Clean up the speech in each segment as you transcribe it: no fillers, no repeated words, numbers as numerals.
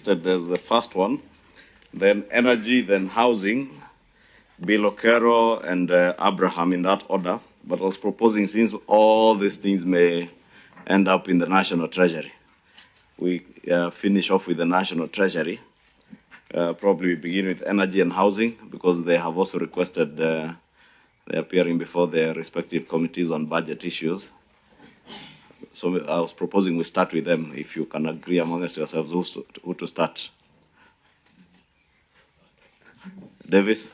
There's the first one, then energy, then housing, Bill Okero and Abraham in that order. But I was proposing, since all these things may end up in the National Treasury, we finish off with the National Treasury. Probably we begin with energy and housing, because they have also requested, they're appearing before their respective committees on budget issues. So I was proposing we start with them, if you can agree amongst yourselves who to start. Davis?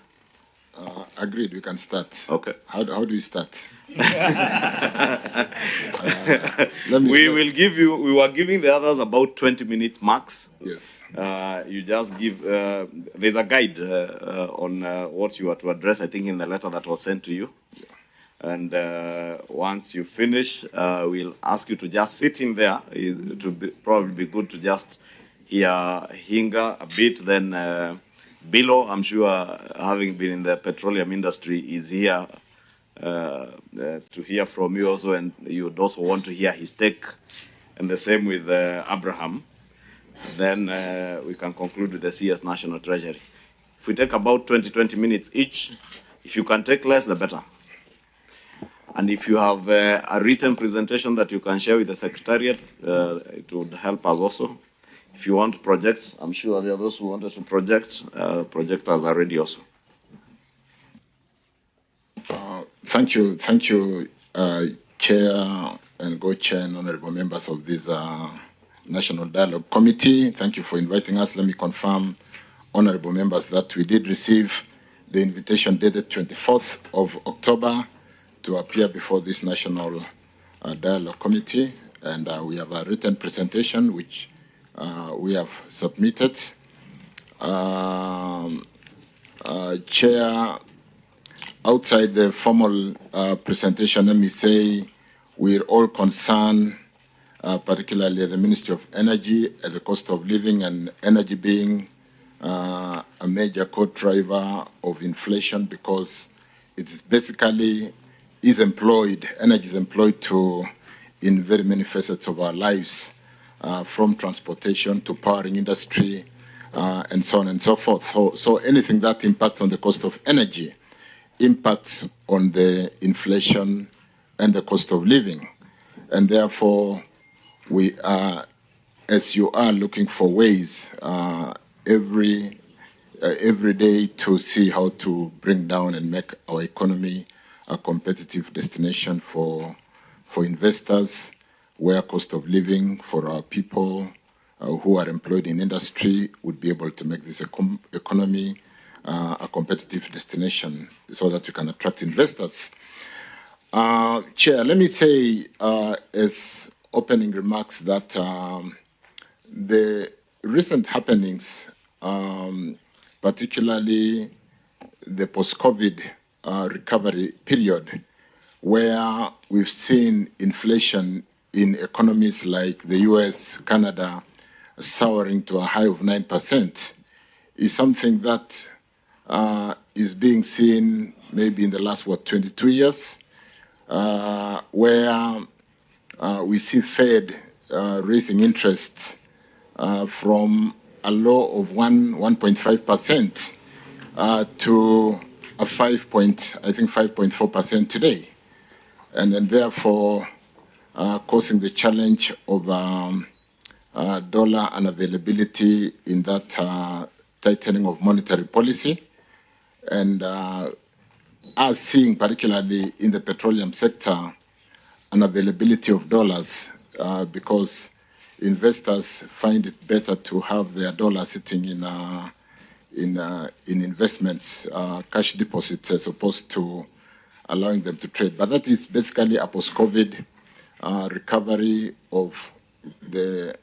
Agreed, we can start. Okay. How do we start? We were giving the others about 20 minutes max. Yes. You just give, there's a guide on what you are to address, I think, in the letter that was sent to you. Yeah. And once you finish, we'll ask you to just sit in there. It would probably be good to just hear Hinga a bit. Then Bilo, I'm sure, having been in the petroleum industry, is here to hear from you also, and you'd also want to hear his take. And the same with Abraham. Then we can conclude with the CS National Treasury. If we take about 20 minutes each, if you can take less, the better. And if you have a written presentation that you can share with the Secretariat, it would help us also. If you want to project, I'm sure there are those who wanted to project. Projectors are ready also. Thank you, Chair and Co-Chair and honorable members of this National Dialogue Committee. Thank you for inviting us. Let me confirm, honorable members, that we did receive the invitation dated 24th of October to appear before this National Dialogue Committee, and we have a written presentation which we have submitted. Chair, outside the formal presentation, let me say we're all concerned, particularly the Ministry of Energy, at the cost of living, and energy being a major co-driver of inflation, because it is basically energy is employed in very many facets of our lives, from transportation to powering industry, and so on and so forth. So anything that impacts on the cost of energy impacts on the inflation and the cost of living. And therefore, we are, as you are, looking for ways every day to see how to bring down and make our economy a competitive destination for investors, where cost of living for our people who are employed in industry would be able to make this economy a competitive destination, so that we can attract investors. Chair, let me say as opening remarks that the recent happenings, particularly the post-COVID recovery period, where we've seen inflation in economies like the US, Canada, soaring to a high of 9%, is something that is being seen maybe in the last, 22 years, where we see Fed raising interest from a low of 1.5% to a 5.4% today, and then therefore causing the challenge of dollar unavailability in that tightening of monetary policy, and us seeing, particularly in the petroleum sector, unavailability of dollars because investors find it better to have their dollars sitting in investments, cash deposits, as opposed to allowing them to trade. But that is basically a post-COVID recovery of the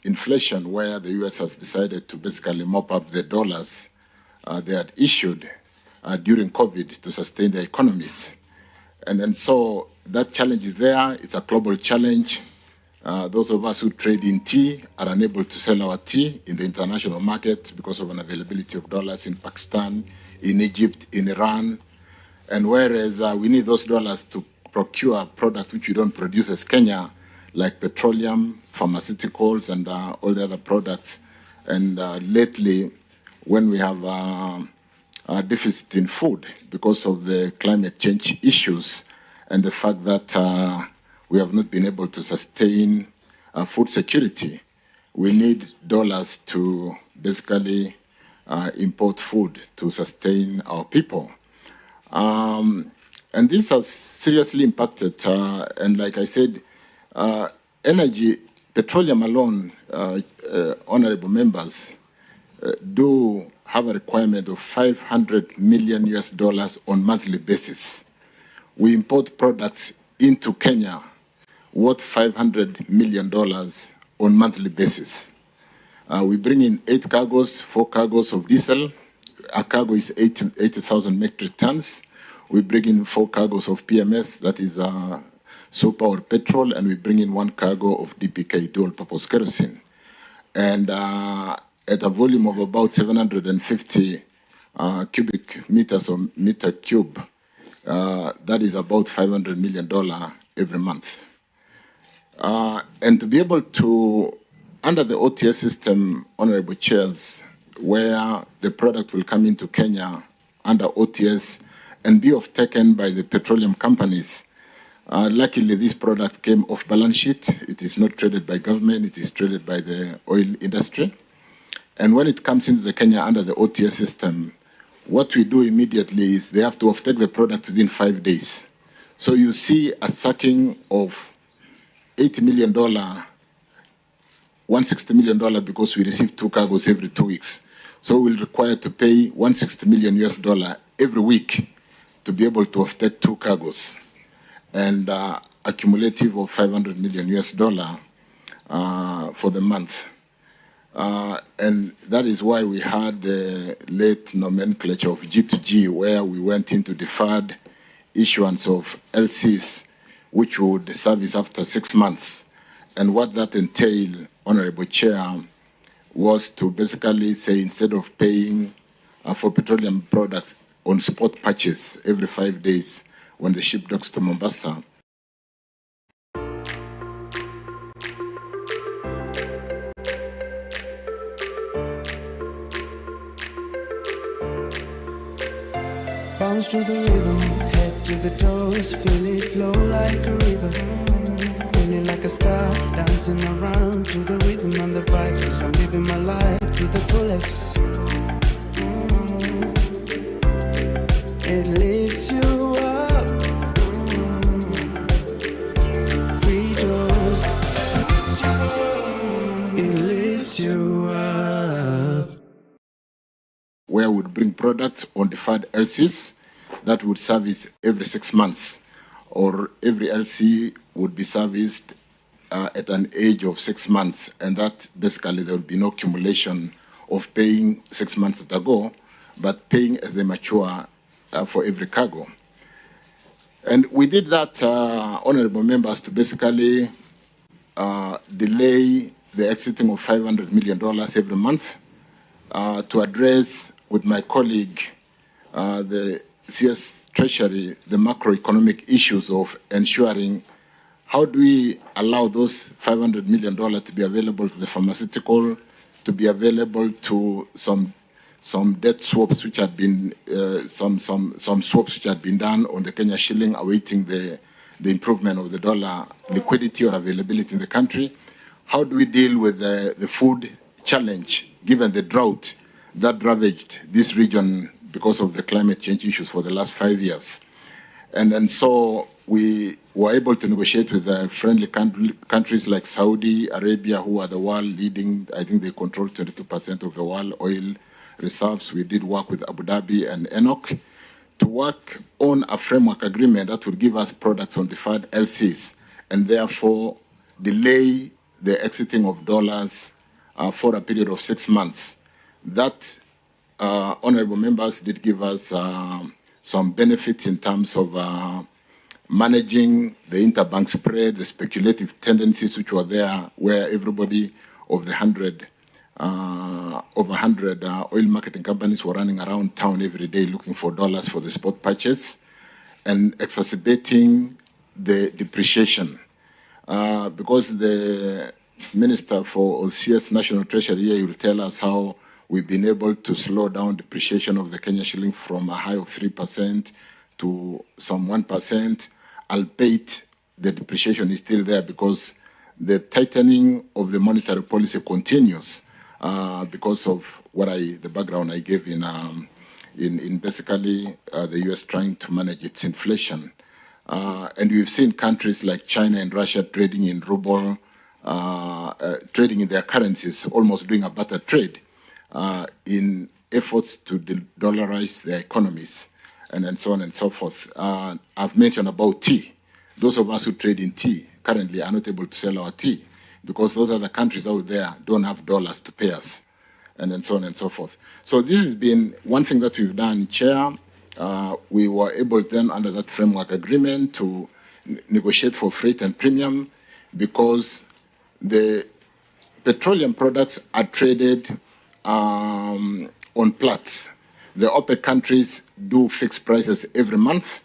inflation, where the US has decided to basically mop up the dollars they had issued during COVID to sustain their economies. And so that challenge is there. It's a global challenge. Those of us who trade in tea are unable to sell our tea in the international market because of unavailability of dollars in Pakistan, in Egypt, in Iran. And whereas we need those dollars to procure products which we don't produce as Kenya, like petroleum, pharmaceuticals, and all the other products. And lately, when we have a deficit in food because of the climate change issues and the fact that we have not been able to sustain food security, we need dollars to basically import food to sustain our people. And this has seriously impacted, and like I said, energy, petroleum alone, honorable members, do have a requirement of $500 million US on monthly basis. We import products into Kenya worth $500 million on monthly basis. We bring in 8 cargos, 4 cargos of diesel. A cargo is 80,000 metric tons. We bring in 4 cargos of PMS, that is super or petrol, and we bring in 1 cargo of DPK, dual-purpose kerosene. And at a volume of about 750 cubic meters or meter cube, that is about $500 million every month. And to be able to, under the OTS system, honorable chairs, where the product will come into Kenya under OTS and be off-taken by the petroleum companies. Luckily, this product came off balance sheet. It is not traded by government. It is traded by the oil industry. And when it comes into the Kenya under the OTS system, what we do immediately is they have to off-take the product within 5 days. So you see a sacking of $80 million, $160 million because we receive 2 cargos every 2 weeks. So we'll require to pay $160 million US every week to be able to off-take 2 cargos, and a cumulative of $500 million US for the month. And that is why we had the late nomenclature of G2G, where we went into deferred issuance of LCs, which would service after 6 months. And what that entailed, Honorable Chair, was to basically say instead of paying for petroleum products on spot purchase every 5 days when the ship docks to Mombasa, bounce to the rhythm, head to the toes, feel it flow like a river. Feeling like a star, dancing around to the rhythm and the vibes, 'cause I'm living my life to the fullest. It lifts you up, rejoice. It lifts you up. Where we would bring products on deferred LCs that would service every 6 months, or every LC would be serviced at an age of 6 months, and that basically there would be no accumulation of paying 6 months at a go, but paying as they mature for every cargo. And we did that, honorable members, to basically delay the exiting of $500 million every month to address with my colleague, the CS Treasury, the macroeconomic issues of ensuring how do we allow those $500 million to be available to the pharmaceutical, to be available to some debt swaps which had been, some swaps which had been done on the Kenya shilling, awaiting the improvement of the dollar liquidity or availability in the country. How do we deal with the food challenge, given the drought that ravaged this region because of the climate change issues for the last 5 years? And so we were able to negotiate with friendly countries like Saudi Arabia, who are the world leading. I think they control 22% of the world oil reserves. We did work with Abu Dhabi and ENOC to work on a framework agreement that would give us products on deferred LCs and therefore delay the exiting of dollars for a period of 6 months. That, honorable members, did give us some benefits in terms of managing the interbank spread, the speculative tendencies which were there, where everybody of the over 100 oil marketing companies were running around town every day looking for dollars for the spot purchase, and exacerbating the depreciation because the Minister for OCS National Treasury here will tell us how we've been able to slow down depreciation of the Kenya shilling from a high of 3% to some 1%, albeit the depreciation is still there because the tightening of the monetary policy continues because of the background I gave in basically the U.S. trying to manage its inflation. And we've seen countries like China and Russia trading in ruble, trading in their currencies, almost doing a barter trade in efforts to dollarize their economies, and so on and so forth. I've mentioned about tea. Those of us who trade in tea currently are not able to sell our tea because those other countries out there don't have dollars to pay us, and so on and so forth. So this has been one thing that we've done, Chair. We were able then, under that framework agreement, to negotiate for freight and premium because the petroleum products are traded on Platts. The OPEC countries do fixed prices every month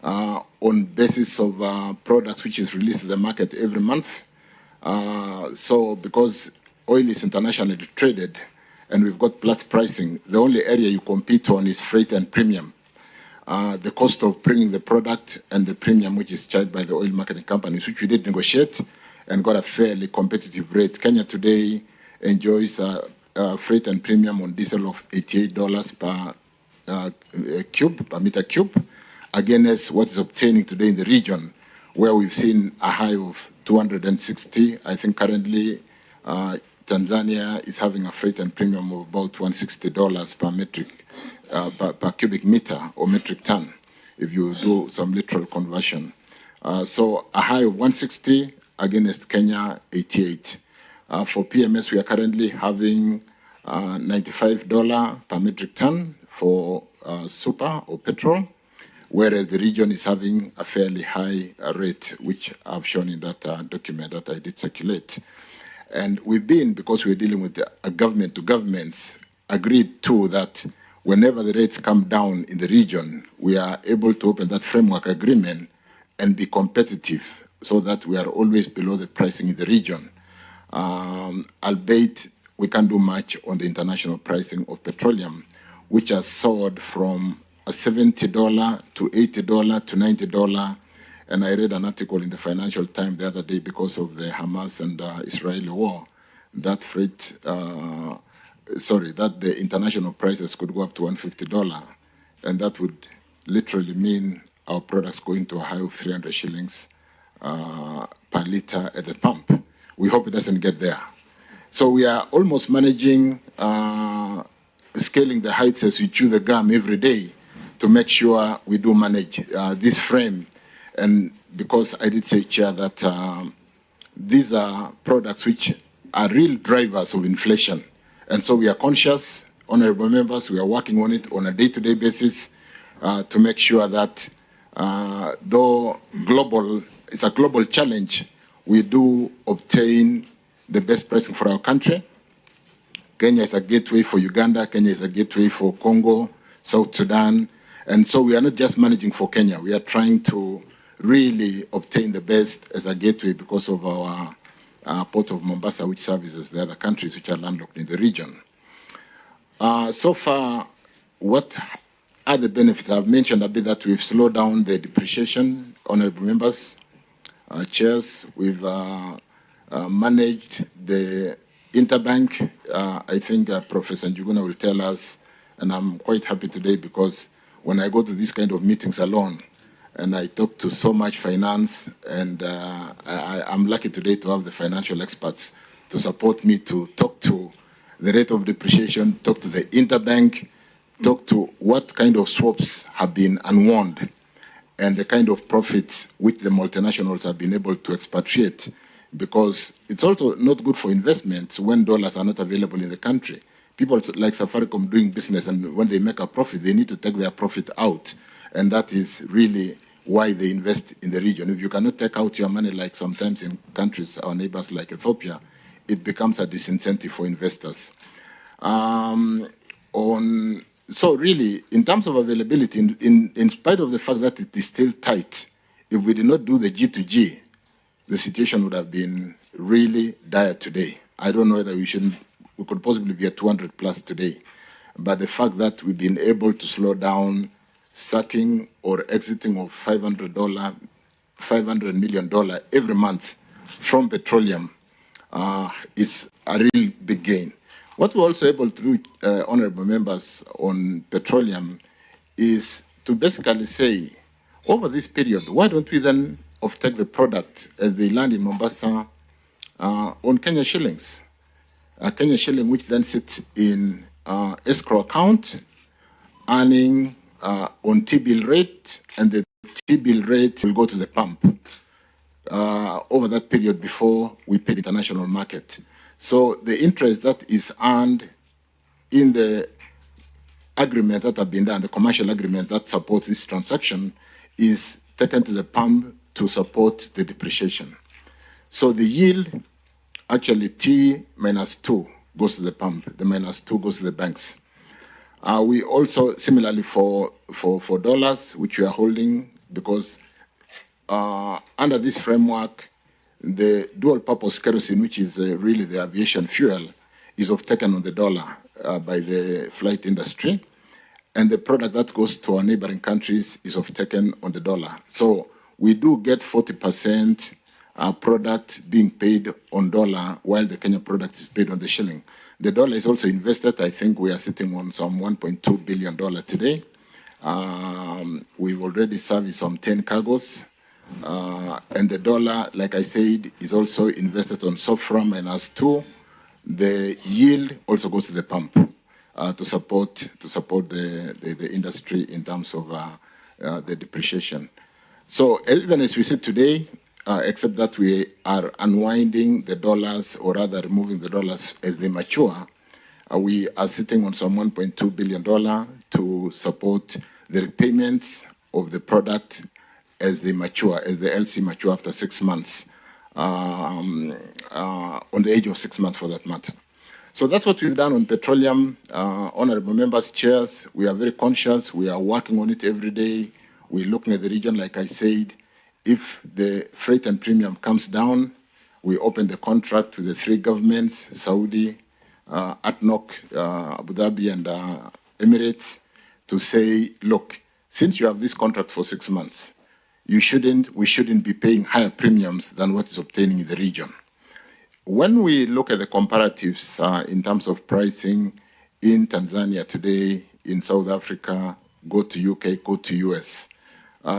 on basis of products which is released to the market every month. So because oil is internationally traded and we've got Platts pricing, the only area you compete on is freight and premium. The cost of bringing the product and the premium which is charged by the oil marketing companies, which we did negotiate and got a fairly competitive rate. Kenya today enjoys freight and premium on diesel of $88 per meter cube, against what is obtaining today in the region, where we've seen a high of 260. I think currently Tanzania is having a freight and premium of about $160 per metric, per cubic meter or metric ton, if you do some literal conversion. So a high of 160 against Kenya 88. For PMS, we are currently having $95 per metric ton for super or petrol, whereas the region is having a fairly high rate, which I've shown in that document that I did circulate. And we've been, because we're dealing with a government to governments, agreed to that whenever the rates come down in the region, we are able to open that framework agreement and be competitive so that we are always below the pricing in the region. Albeit we can't do much on the international pricing of petroleum, which has soared from a $70 to $80 to $90. And I read an article in the Financial Times the other day because of the Hamas and Israeli war, that that the international prices could go up to $150. And that would literally mean our products going to a high of 300 shillings per liter at the pump. We hope it doesn't get there. So we are almost managing scaling the heights as we chew the gum every day to make sure we do manage this frame. And because I did say, Chair, that these are products which are real drivers of inflation. And so we are conscious, honorable members, we are working on it on a day-to-day basis to make sure that though it's a global challenge, we do obtain the best pricing for our country. Kenya is a gateway for Uganda. Kenya is a gateway for Congo, South Sudan. And so we are not just managing for Kenya. We are trying to really obtain the best as a gateway because of our port of Mombasa, which services the other countries which are landlocked in the region. So far, what are the benefits? I've mentioned a bit that we've slowed down the depreciation, honorable members, chairs. We've managed the interbank. I think Professor Njuguna will tell us, and I'm quite happy today because when I go to these kind of meetings alone, and I talk to so much finance, and I'm lucky today to have the financial experts to support me to talk to the rate of depreciation, talk to the interbank, talk to what kind of swaps have been unwound, and the kind of profits which the multinationals have been able to expatriate, because it's also not good for investments when dollars are not available in the country. People like Safaricom doing business, and when they make a profit, they need to take their profit out, and that is really why they invest in the region. If you cannot take out your money, like sometimes in countries, our neighbors like Ethiopia, it becomes a disincentive for investors. So really, in terms of availability, in spite of the fact that it is still tight, if we did not do the G2G, the situation would have been really dire today. I don't know whether we could possibly be at 200 plus today. But the fact that we've been able to slow down sucking or exiting of $500 million every month from petroleum is a real big gain. What we're also able to do, honorable members, on petroleum is to basically say, over this period, why don't we then offtake the product as they land in Mombasa on Kenya shillings? Kenya shilling, which then sits in escrow account, earning on T-bill rate, and the T-bill rate will go to the pump over that period before we pay the international market. So the interest that is earned in the agreement that have been done, the commercial agreement that supports this transaction, is taken to the pump to support the depreciation. So the yield, actually T minus 2 goes to the pump, the minus 2 goes to the banks. We also, similarly for dollars, which we are holding, because under this framework, the dual purpose kerosene, which is really the aviation fuel, is taken on the dollar by the flight industry. And the product that goes to our neighboring countries is taken on the dollar. So we do get 40% product being paid on dollar, while the Kenya product is paid on the shilling. The dollar is also invested. I think we are sitting on some $1.2 billion today. We've already serviced some 10 cargoes. And the dollar, like I said, is also invested on SOFR minus 2. The yield also goes to the pump to support the industry in terms of the depreciation. So even as we sit today, except that we are unwinding the dollars, or rather removing the dollars as they mature, we are sitting on some $1.2 billion to support the repayments of the product as they mature, as the LC mature after 6 months, on the age of 6 months for that matter. So that's what we've done on petroleum. Honorable members, chairs, we are very conscious. We are working on it every day. We're looking at the region, like I said. If the freight and premium comes down, we open the contract with the 3 governments, Saudi, ADNOC, Abu Dhabi, and Emirates, to say, look, since you have this contract for 6 months, we shouldn't be paying higher premiums than what is obtaining in the region. When we look at the comparatives in terms of pricing in Tanzania today, in South Africa, go to UK, go to US,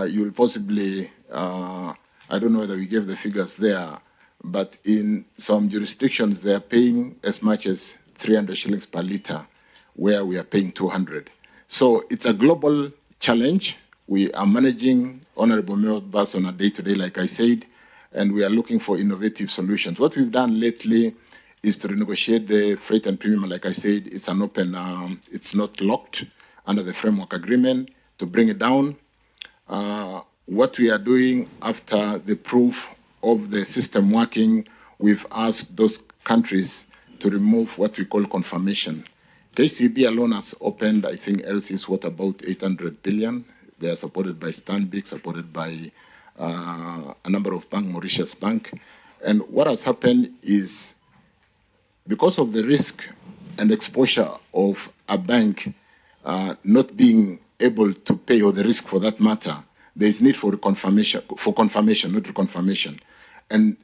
you'll possibly, I don't know whether we gave the figures there, but in some jurisdictions, they are paying as much as 300 shillings per litre, where we are paying 200. So it's a global challenge. We are managing, honorable members, on a day-to-day, like I said, and we are looking for innovative solutions. What we've done lately is to renegotiate the freight and premium. Like I said, it's an open, it's not locked under the framework agreement, to bring it down. What we are doing after the proof of the system working, we've asked those countries to remove what we call confirmation. KCB alone has opened, I think, LC's worth about 800 billion. They are supported by Stanbic, supported by a number of banks, Mauritius Bank. And what has happened is, because of the risk and exposure of a bank not being able to pay, or the risk for that matter, there is need for confirmation, not reconfirmation. And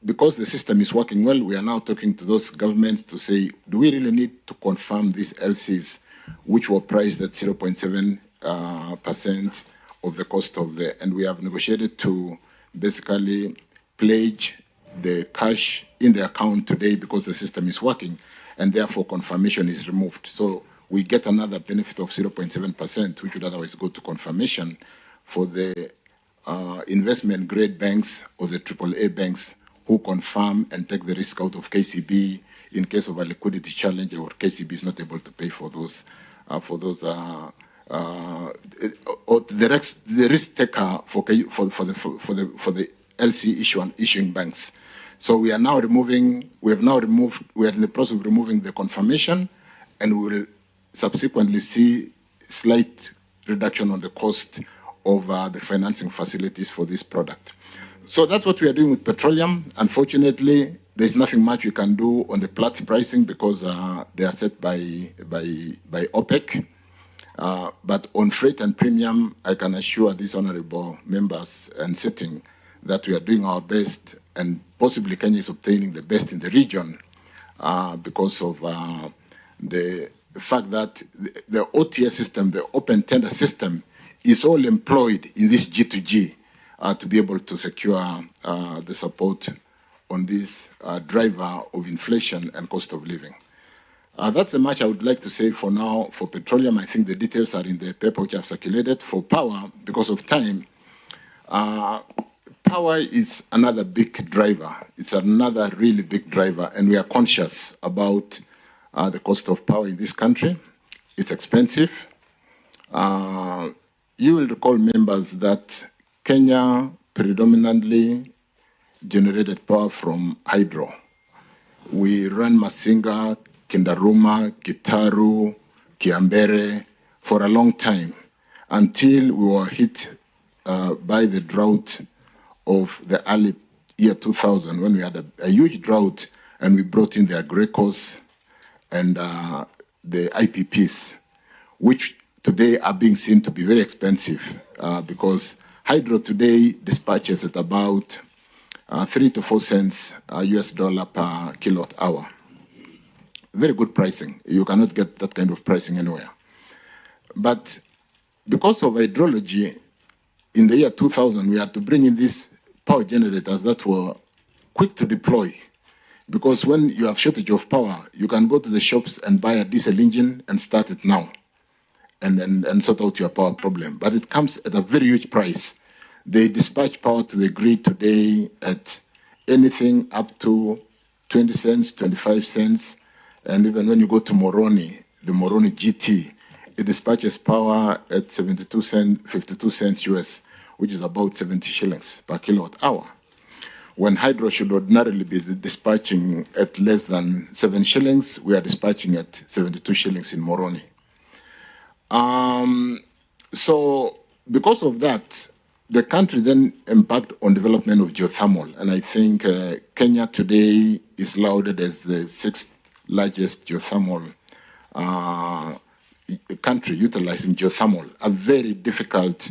because the system is working well, we are now talking to those governments to say, do we really need to confirm these LCs, which were priced at 0.7% of the cost of the, and we have negotiated to basically pledge the cash in the account today because the system is working, and therefore confirmation is removed. So we get another benefit of 0.7%, which would otherwise go to confirmation for the investment grade banks or the AAA banks who confirm and take the risk out of KCB in case of a liquidity challenge, or KCB is not able to pay for those or the risk taker for the LC issuing banks. So we are now removing. We are in the process of removing the confirmation, and we will subsequently see slight reduction on the cost of the financing facilities for this product. So that's what we are doing with petroleum. Unfortunately, there's nothing much we can do on the Platts pricing because they are set by OPEC. But on freight and premium, I can assure these honorable members and sitting that we are doing our best, and possibly Kenya is obtaining the best in the region because of the fact that the OTS system, the open tender system, is all employed in this G2G to be able to secure the support on this driver of inflation and cost of living. That's the much I would like to say for now. For petroleum, I think the details are in the paper which I've circulated. For power, because of time, power is another big driver. It's another really big driver, and we are conscious about the cost of power in this country. It's expensive. You will recall, members, that Kenya predominantly generated power from hydro. We ran Masinga, Kindaruma, Gitaru, Kiambere for a long time until we were hit by the drought of the early year 2000 when we had a huge drought and we brought in the Agrecos and the IPPs, which today are being seen to be very expensive because hydro today dispatches at about 3 to 4 cents US dollar per kilowatt hour. Very good pricing. You cannot get that kind of pricing anywhere. But because of hydrology, in the year 2000, we had to bring in these power generators that were quick to deploy. Because when you have shortage of power, you can go to the shops and buy a diesel engine and start it now and sort out your power problem. But it comes at a very huge price. They dispatch power to the grid today at anything up to 20 cents, 25 cents. And even when you go to Moroni, the Moroni GT, it dispatches power at 72 cents, 52 cents US, which is about 70 shillings per kilowatt hour. When hydro should ordinarily be dispatching at less than 7 shillings, we are dispatching at 72 shillings in Moroni. So because of that, the country then embarked on development of geothermal. And I think Kenya today is lauded as the 6th largest geothermal country utilizing geothermal, a very difficult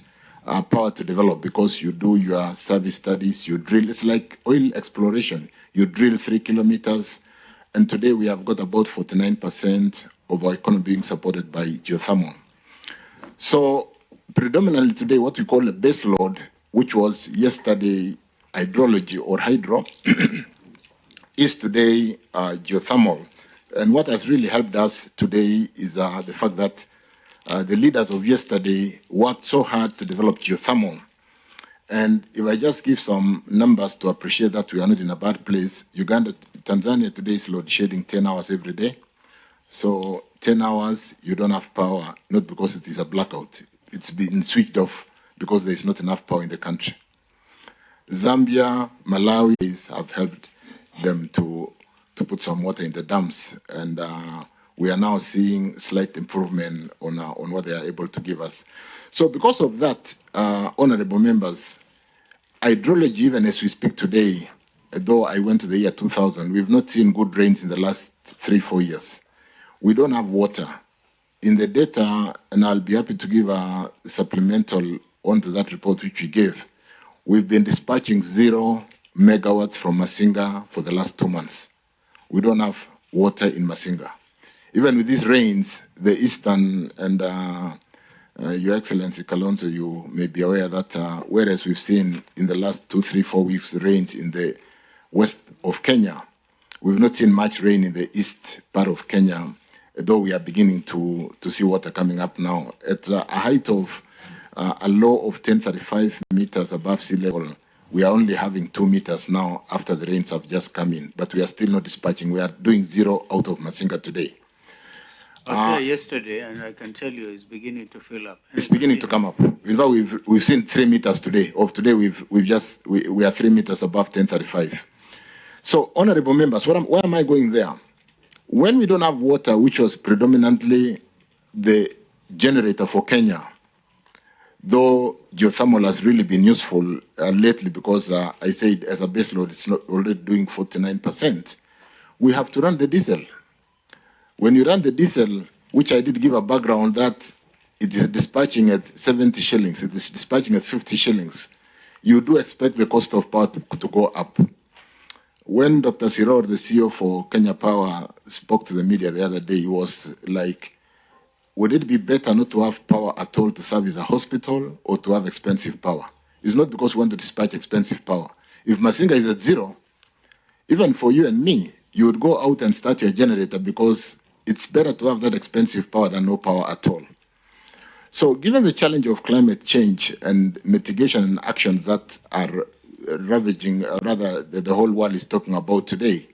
power to develop because you do your service studies, you drill. It's like oil exploration. You drill 3 kilometers, and today we have got about 49% of our economy being supported by geothermal. So predominantly today, what we call a base load, which was yesterday hydrology or hydro, is today geothermal. And what has really helped us today is the fact that the leaders of yesterday worked so hard to develop geothermal. And if I just give some numbers to appreciate that we are not in a bad place, Tanzania today is load shedding 10 hours every day. So 10 hours, you don't have power, not because it is a blackout. It's been switched off because there is not enough power in the country. Zambia, Malawi have helped them to put some water in the dams, and we are now seeing slight improvement on what they are able to give us. So because of that, honorable members, hydrology, even as we speak today, though I went to the year 2000, we've not seen good rains in the last 3-4 years. We don't have water. In the data, and I'll be happy to give a supplemental onto that report which we gave, we've been dispatching 0 megawatts from Masinga for the last 2 months. We don't have water in Masinga. Even with these rains, the eastern and Your Excellency Kalonzo, you may be aware that whereas we've seen in the last 2, 3, 4 weeks rains in the west of Kenya, we've not seen much rain in the east part of Kenya, though we are beginning to see water coming up now. At a height of a low of 1035 meters above sea level, we are only having 2 meters now after the rains have just come in, but we are still not dispatching. We are doing 0 out of Masinga today. I was there yesterday, and I can tell you it's beginning to fill up. It's beginning to come up. In fact, we've seen 3 meters today. Of today, we are 3 meters above 1035. So, honorable members, why am I going there? When we don't have water, which was predominantly the generator for Kenya, though geothermal has really been useful lately because I said as a base load, it's not already doing 49%. We have to run the diesel. When you run the diesel, which I did give a background that it is dispatching at 70 shillings, it is dispatching at 50 shillings, you do expect the cost of power to go up. When Dr. Siror, the CEO for Kenya Power, spoke to the media the other day, he was like, would it be better not to have power at all to service a hospital or to have expensive power? It's not because we want to dispatch expensive power. If Masinga is at zero, even for you and me, you would go out and start your generator because it's better to have that expensive power than no power at all. So given the challenge of climate change and mitigation and actions that are ravaging, the whole world is talking about today,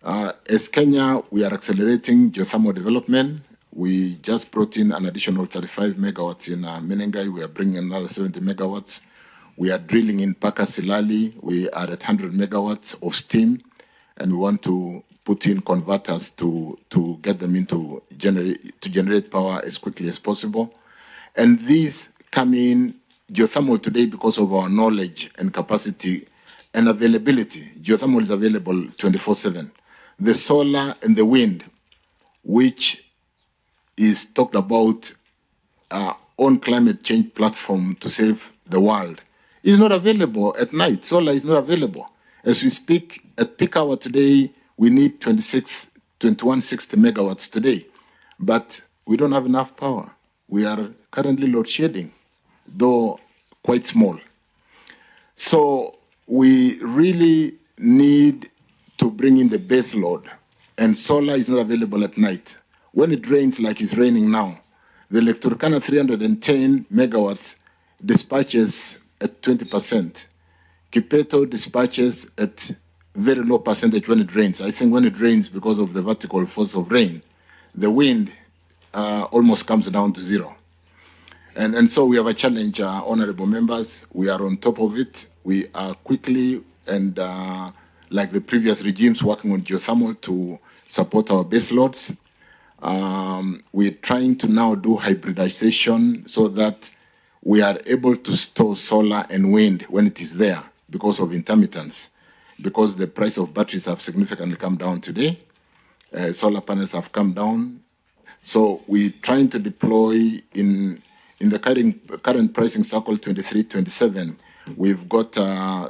as Kenya, we are accelerating geothermal development. We just brought in an additional 35 megawatts in Menengai. We are bringing another 70 megawatts. We are drilling in Paka Silali. We are at 100 megawatts of steam, and we want to put in converters to get them into generate power as quickly as possible. And these come in geothermal today because of our knowledge and capacity and availability. Geothermal is available 24/7. The solar and the wind, which is talked about on climate change platform to save the world, is not available at night. Solar is not available. As we speak, at peak hour today, we need 2160 megawatts today, but we don't have enough power. We are currently load shedding, though quite small. So we really need to bring in the base load, and solar is not available at night. When it rains like it's raining now, the Electrocana 310 megawatts dispatches at 20%. Kipeto dispatches at very low percentage when it rains. I think when it rains, because of the vertical force of rain, the wind almost comes down to zero. And so we have a challenge, honorable members. We are on top of it. We are quickly and like the previous regimes working on geothermal to support our base loads. We're trying to now do hybridization so that we are able to store solar and wind when it is there because of intermittence, because the price of batteries have significantly come down today. Solar panels have come down. So we're trying to deploy in the current pricing cycle 23-27, we've got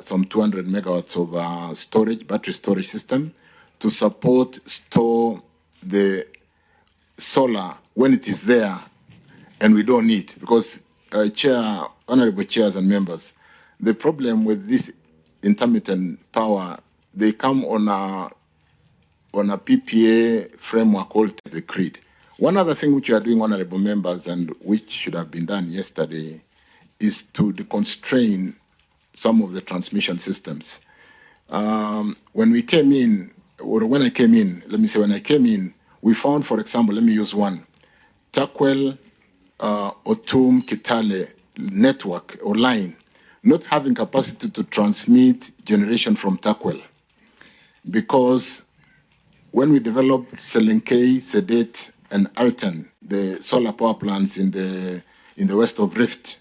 some 200 megawatts of storage, battery storage system to store the solar when it is there and we don't need. Because, honorable chairs and members, the problem with this intermittent power, they come on a PPA framework called the grid. One other thing which we are doing, honorable members, and which should have been done yesterday, is to deconstrain some of the transmission systems. When I came in, we found, for example, let me use one, Takwel, Otum, Kitale network or line, not having capacity to transmit generation from Takwel. Because when we developed Selenkei, Sedet, and Alton, the solar power plants in the west of Rift,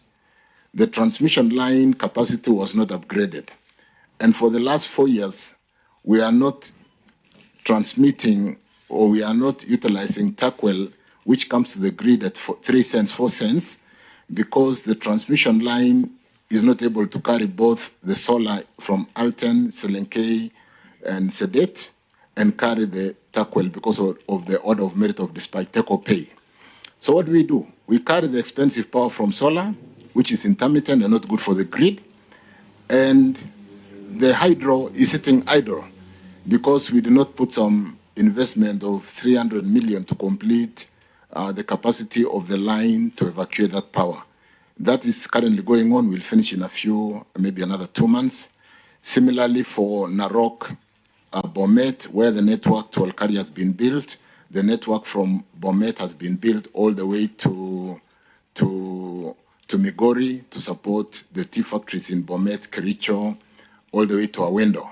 the transmission line capacity was not upgraded. And for the last 4 years, we are not transmitting or we are not utilizing Takwel, which comes to the grid at 3 cents, 4 cents, because the transmission line is not able to carry both the solar from Alton, Selenkei, and Sedet, and carry the Takwel because of the order of merit of dispatch, take or pay. So what do? We carry the expensive power from solar, which is intermittent and not good for the grid, and the hydro is sitting idle because we do not put some investment of 300 million to complete the capacity of the line to evacuate that power. That is currently going on. We'll finish in a few, maybe another 2 months. Similarly for Narok, Bomet, where the network to Olkaria has been built, the network from Bomet has been built all the way to Migori to support the tea factories in Bomet, Kericho, all the way to Awendo.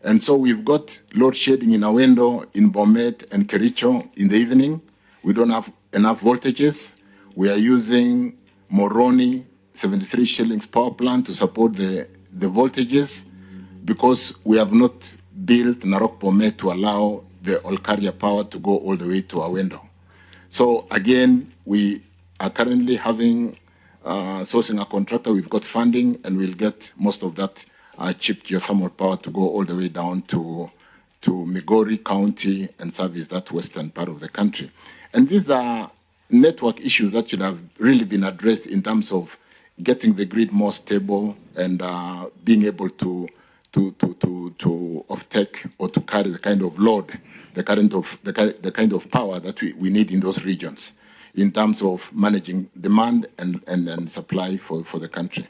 And so we've got load shedding in Awendo, in Bomet, and Kericho in the evening. We don't have enough voltages. We are using Moroni, 73 shillings power plant to support the voltages, because we have not built Narok Pome to allow the Olkaria power to go all the way to Awendo. So again, we are currently sourcing a contractor. We've got funding, and we'll get most of that cheap geothermal power to go all the way down to Migori County and service that western part of the country. And these are network issues that should have really been addressed in terms of getting the grid more stable and being able to offtake or to carry the kind of load, the kind of power that we need in those regions in terms of managing demand and supply for the country.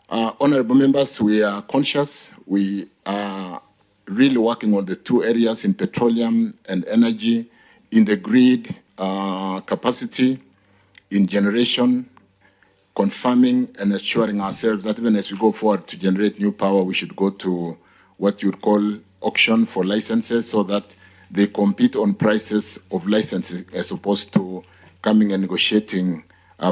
Honorable members, we are conscious. We are really working on the two areas in petroleum and energy, in the grid capacity, in generation, confirming and assuring ourselves that even as we go forward to generate new power, we should go to what you would call auction for licenses, so that they compete on prices of licenses as opposed to coming and negotiating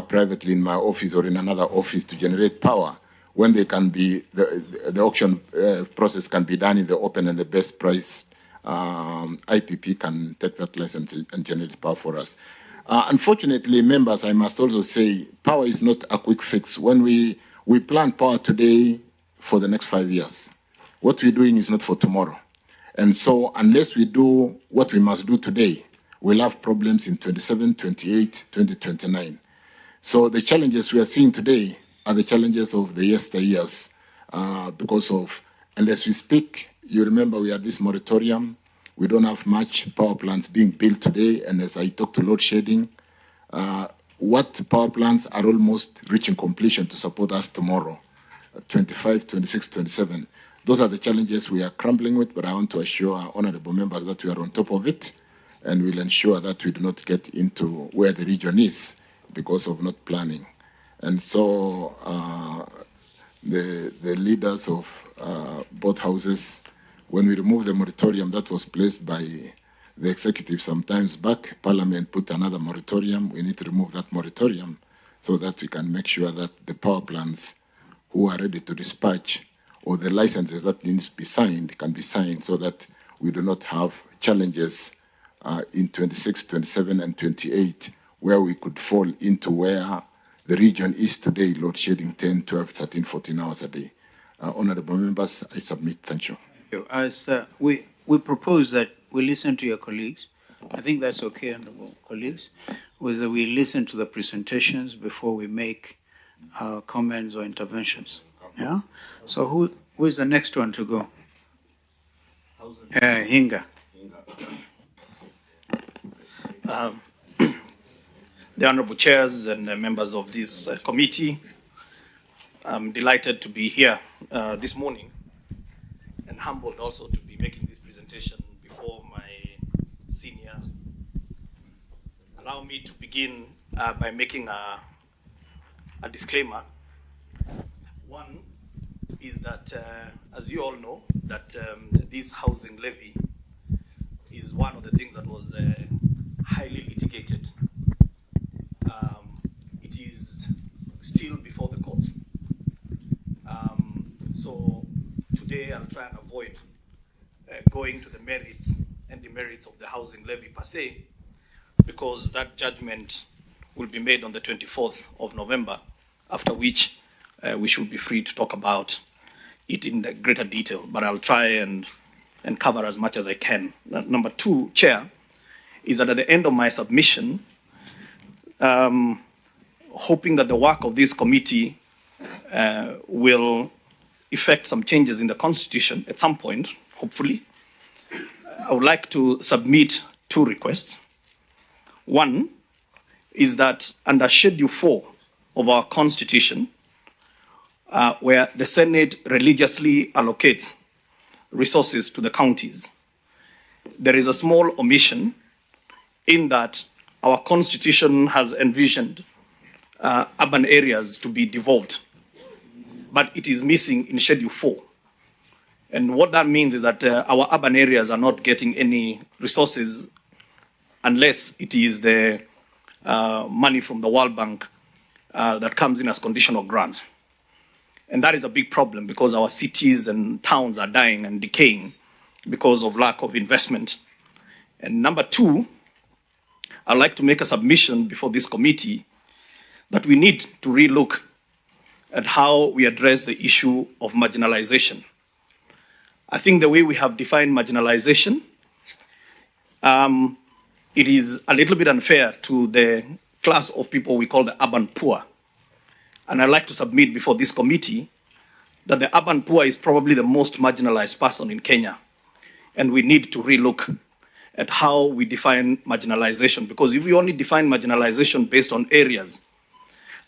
privately in my office or in another office to generate power, when they can be, the auction process can be done in the open, and the best price IPP can take that license and generate power for us. Unfortunately, members, I must also say, power is not a quick fix. When we plan power today for the next 5 years, what we're doing is not for tomorrow. And so unless we do what we must do today, we'll have problems in 27, 28, 2029. So the challenges we are seeing today are the challenges of the yesteryears because of, and as we speak, you remember we had this moratorium. We don't have much power plants being built today, and as I talk to load shedding, what power plants are almost reaching completion to support us tomorrow, 25, 26, 27. Those are the challenges we are crumbling with, but I want to assure our honorable members that we are on top of it, and we'll ensure that we do not get into where the region is because of not planning. And so the leaders of both houses, when we removed the moratorium that was placed by the executive sometimes back, Parliament put another moratorium. We need to remove that moratorium so that we can make sure that the power plants who are ready to dispatch, or the licenses that needs to be signed, can be signed, so that we do not have challenges in 26, 27, and 28, where we could fall into where the region is today, load shedding 10, 12, 13, 14 hours a day. Honorable members, I submit. Thank you. As we propose that we listen to your colleagues. I think that's okay, honorable colleagues, whether we listen to the presentations before we make comments or interventions. Yeah? So who is the next one to go? Hinga. The honorable chairs and members of this committee, I'm delighted to be here this morning, and humbled also to be making this presentation before my seniors. Allow me to begin by making a disclaimer. One is that, as you all know, that this housing levy is one of the things that was highly litigated. It is still before the courts. So today I'll try and avoid going to the merits and demerits of the housing levy per se, because that judgment will be made on the 24th of November, after which we should be free to talk about it in greater detail, but I'll try and cover as much as I can. Number two, Chair, is that at the end of my submission, hoping that the work of this committee will effect some changes in the Constitution at some point, hopefully, I would like to submit two requests. One is that under Schedule 4 of our Constitution, where the Senate religiously allocates resources to the counties, there is a small omission in that our Constitution has envisioned urban areas to be devolved, but it is missing in Schedule 4. And what that means is that our urban areas are not getting any resources unless it is the money from the World Bank that comes in as conditional grants. And that is a big problem because our cities and towns are dying and decaying because of lack of investment. And number two, I'd like to make a submission before this committee that we need to relook at how we address the issue of marginalization. I think the way we have defined marginalization, it is a little bit unfair to the class of people we call the urban poor. And I'd like to submit before this committee that the urban poor is probably the most marginalized person in Kenya. And we need to relook at how we define marginalization. Because if we only define marginalization based on areas,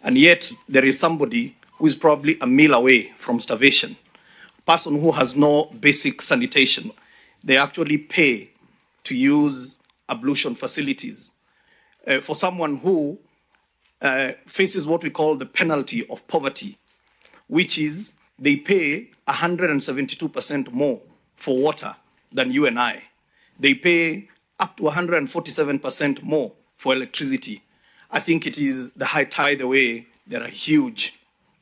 and yet there is somebody who is probably a meal away from starvation, a person who has no basic sanitation, they actually pay to use ablution facilities. For someone who faces what we call the penalty of poverty, which is they pay 172% more for water than you and I. They pay up to 147% more for electricity. I think it is the high tide away. They're a huge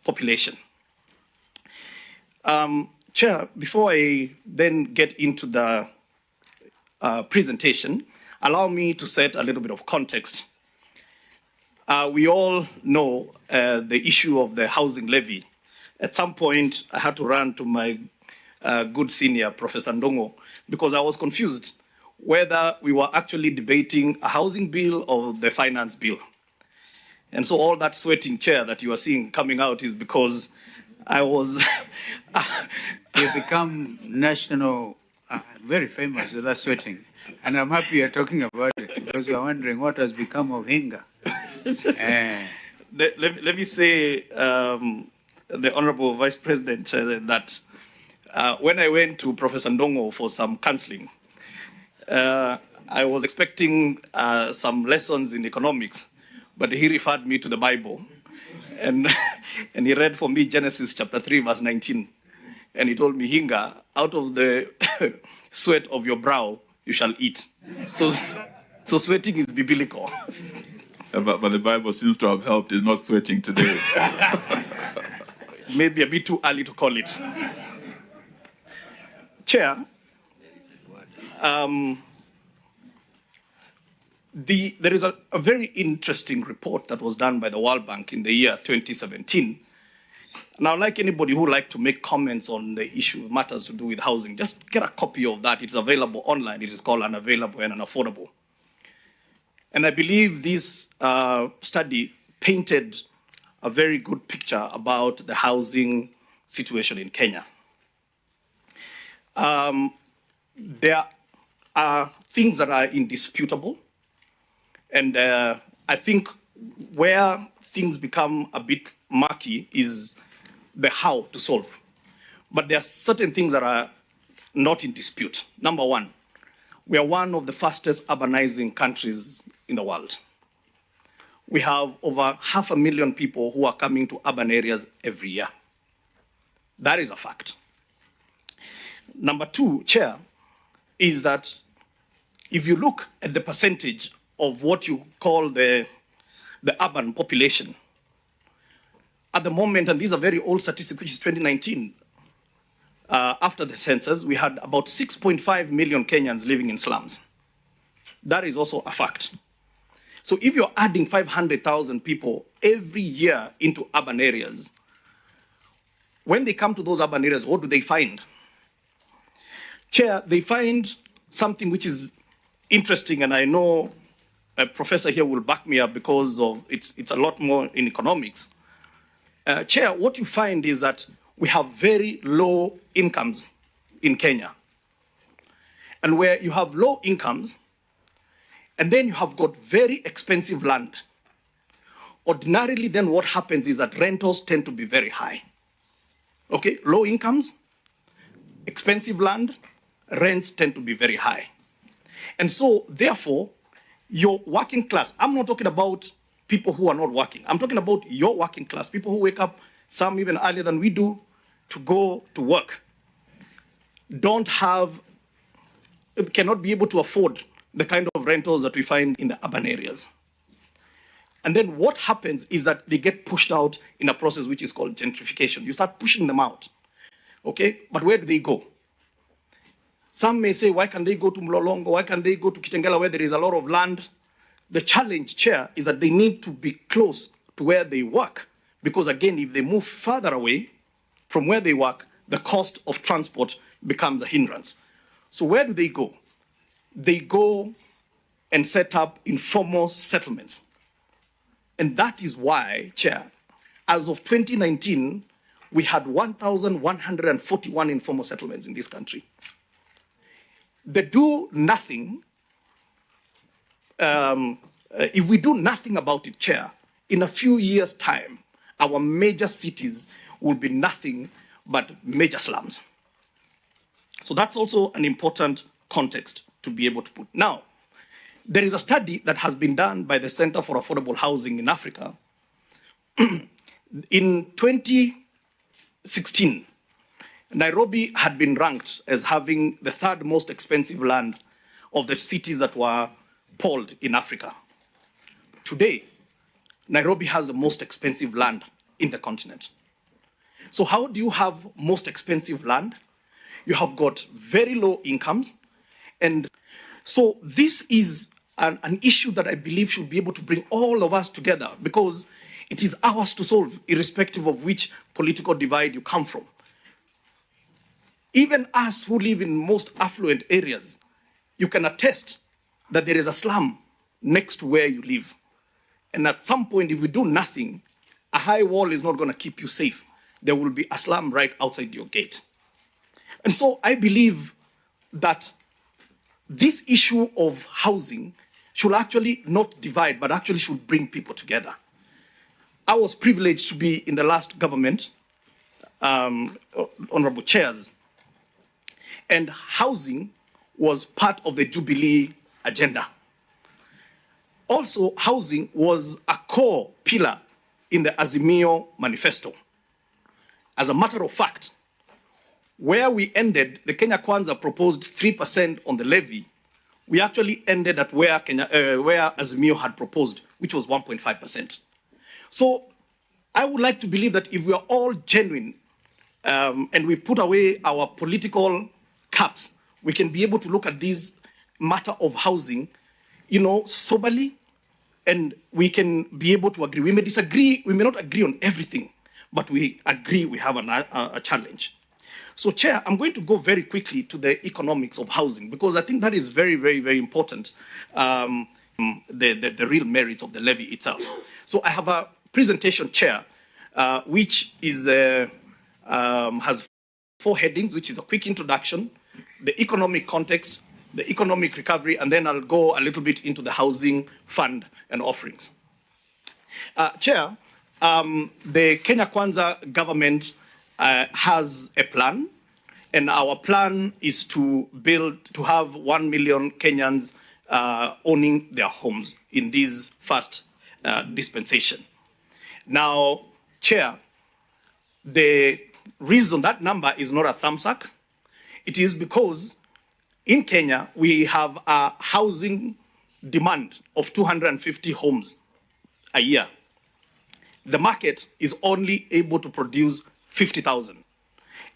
population. Chair, before I then get into the presentation, allow me to set a little bit of context. We all know the issue of the housing levy. At some point, I had to run to my good senior, Professor Ndongo, because I was confused whether we were actually debating a housing bill or the finance bill. And so all that sweating, Chair, that you are seeing coming out is because I was... You've become national, very famous with that sweating. And I'm happy you're talking about it because we're wondering what has become of Hinga. Let me say, the Honorable Vice President, that when I went to Professor Ndongo for some counseling, I was expecting some lessons in economics, but he referred me to the Bible. And he read for me Genesis chapter 3, verse 19. And he told me, Hinga, out of the sweat of your brow, you shall eat. So sweating is biblical. But the Bible seems to have helped. It's not sweating today. Maybe a bit too early to call it. Chair, there is a very interesting report that was done by the World Bank in the year 2017. Now, like anybody who would like to make comments on the issue, matters to do with housing, just get a copy of that. It's available online. It is called Unavailable and Unaffordable. And I believe this study painted a very good picture about the housing situation in Kenya. There are things that are indisputable. And I think where things become a bit murky is the how to solve. But there are certain things that are not in dispute. Number one, we are one of the fastest urbanizing countries in the world. We have over 500,000 people who are coming to urban areas every year. That is a fact. Number two, Chair, is that if you look at the percentage of what you call the urban population, at the moment, and these are very old statistics, which is 2019, after the census, we had about 6.5 million Kenyans living in slums. That is also a fact. So if you're adding 500,000 people every year into urban areas, when they come to those urban areas, what do they find? Chair, they find something which is interesting, and I know a professor here will back me up because of it's a lot more in economics. Chair, what you find is that we have very low incomes in Kenya. And where you have low incomes, and then you have got very expensive land, ordinarily then what happens is that rentals tend to be very high. Okay, low incomes, expensive land, rents tend to be very high. And so, therefore, your working class, I'm not talking about people who are not working. I'm talking about your working class, people who wake up, some even earlier than we do, to go to work, cannot be able to afford the kind of rentals that we find in the urban areas. And then what happens is that they get pushed out in a process which is called gentrification. You start pushing them out, okay? But where do they go? Some may say, why can't they go to Mlolongo? Why can't they go to Kitengela where there is a lot of land? The challenge, Chair, is that they need to be close to where they work. Because again, if they move further away from where they work, the cost of transport becomes a hindrance. So where do they go? They go and set up informal settlements. And that is why, Chair, as of 2019, we had 1,141 informal settlements in this country. They do nothing. If we do nothing about it, Chair, in a few years' time, our major cities will be nothing but major slums. So that's also an important context to be able to put. Now, there is a study that has been done by the Center for Affordable Housing in Africa. In 2016, Nairobi had been ranked as having the third most expensive land of the cities that were polled in Africa. Today, Nairobi has the most expensive land in the continent. So how do you have most expensive land? You have got very low incomes. And so this is an issue that I believe should be able to bring all of us together because it is ours to solve, irrespective of which political divide you come from. Even us who live in most affluent areas, you can attest that there is a slum next to where you live. And at some point, if we do nothing, a high wall is not going to keep you safe. There will be a slum right outside your gate. And so I believe that this issue of housing should actually not divide, but actually should bring people together. I was privileged to be in the last government, honorable chairs, and housing was part of the Jubilee agenda. Also, housing was a core pillar in the Azimio manifesto. As a matter of fact, where we ended, the Kenya Kwanza proposed 3% on the levy. We actually ended at where Azimio had proposed, which was 1.5%. So I would like to believe that if we are all genuine and we put away our political caps, we can be able to look at this matter of housing, soberly, and we can be able to agree. We may disagree, we may not agree on everything, but we agree we have a challenge. So, Chair, I'm going to go very quickly to the economics of housing because I think that is very, very, very important, the real merits of the levy itself. So I have a presentation, Chair, which is has 4 headings, which is a quick introduction, the economic context, the economic recovery, and then I'll go a little bit into the housing fund and offerings. Chair, the Kenya Kwanza government has a plan, and our plan is to have 1 million Kenyans owning their homes in this first dispensation. Now, Chair, the reason that number is not a thumbsuck, it is because in Kenya, we have a housing demand of 250 homes a year. The market is only able to produce 50,000.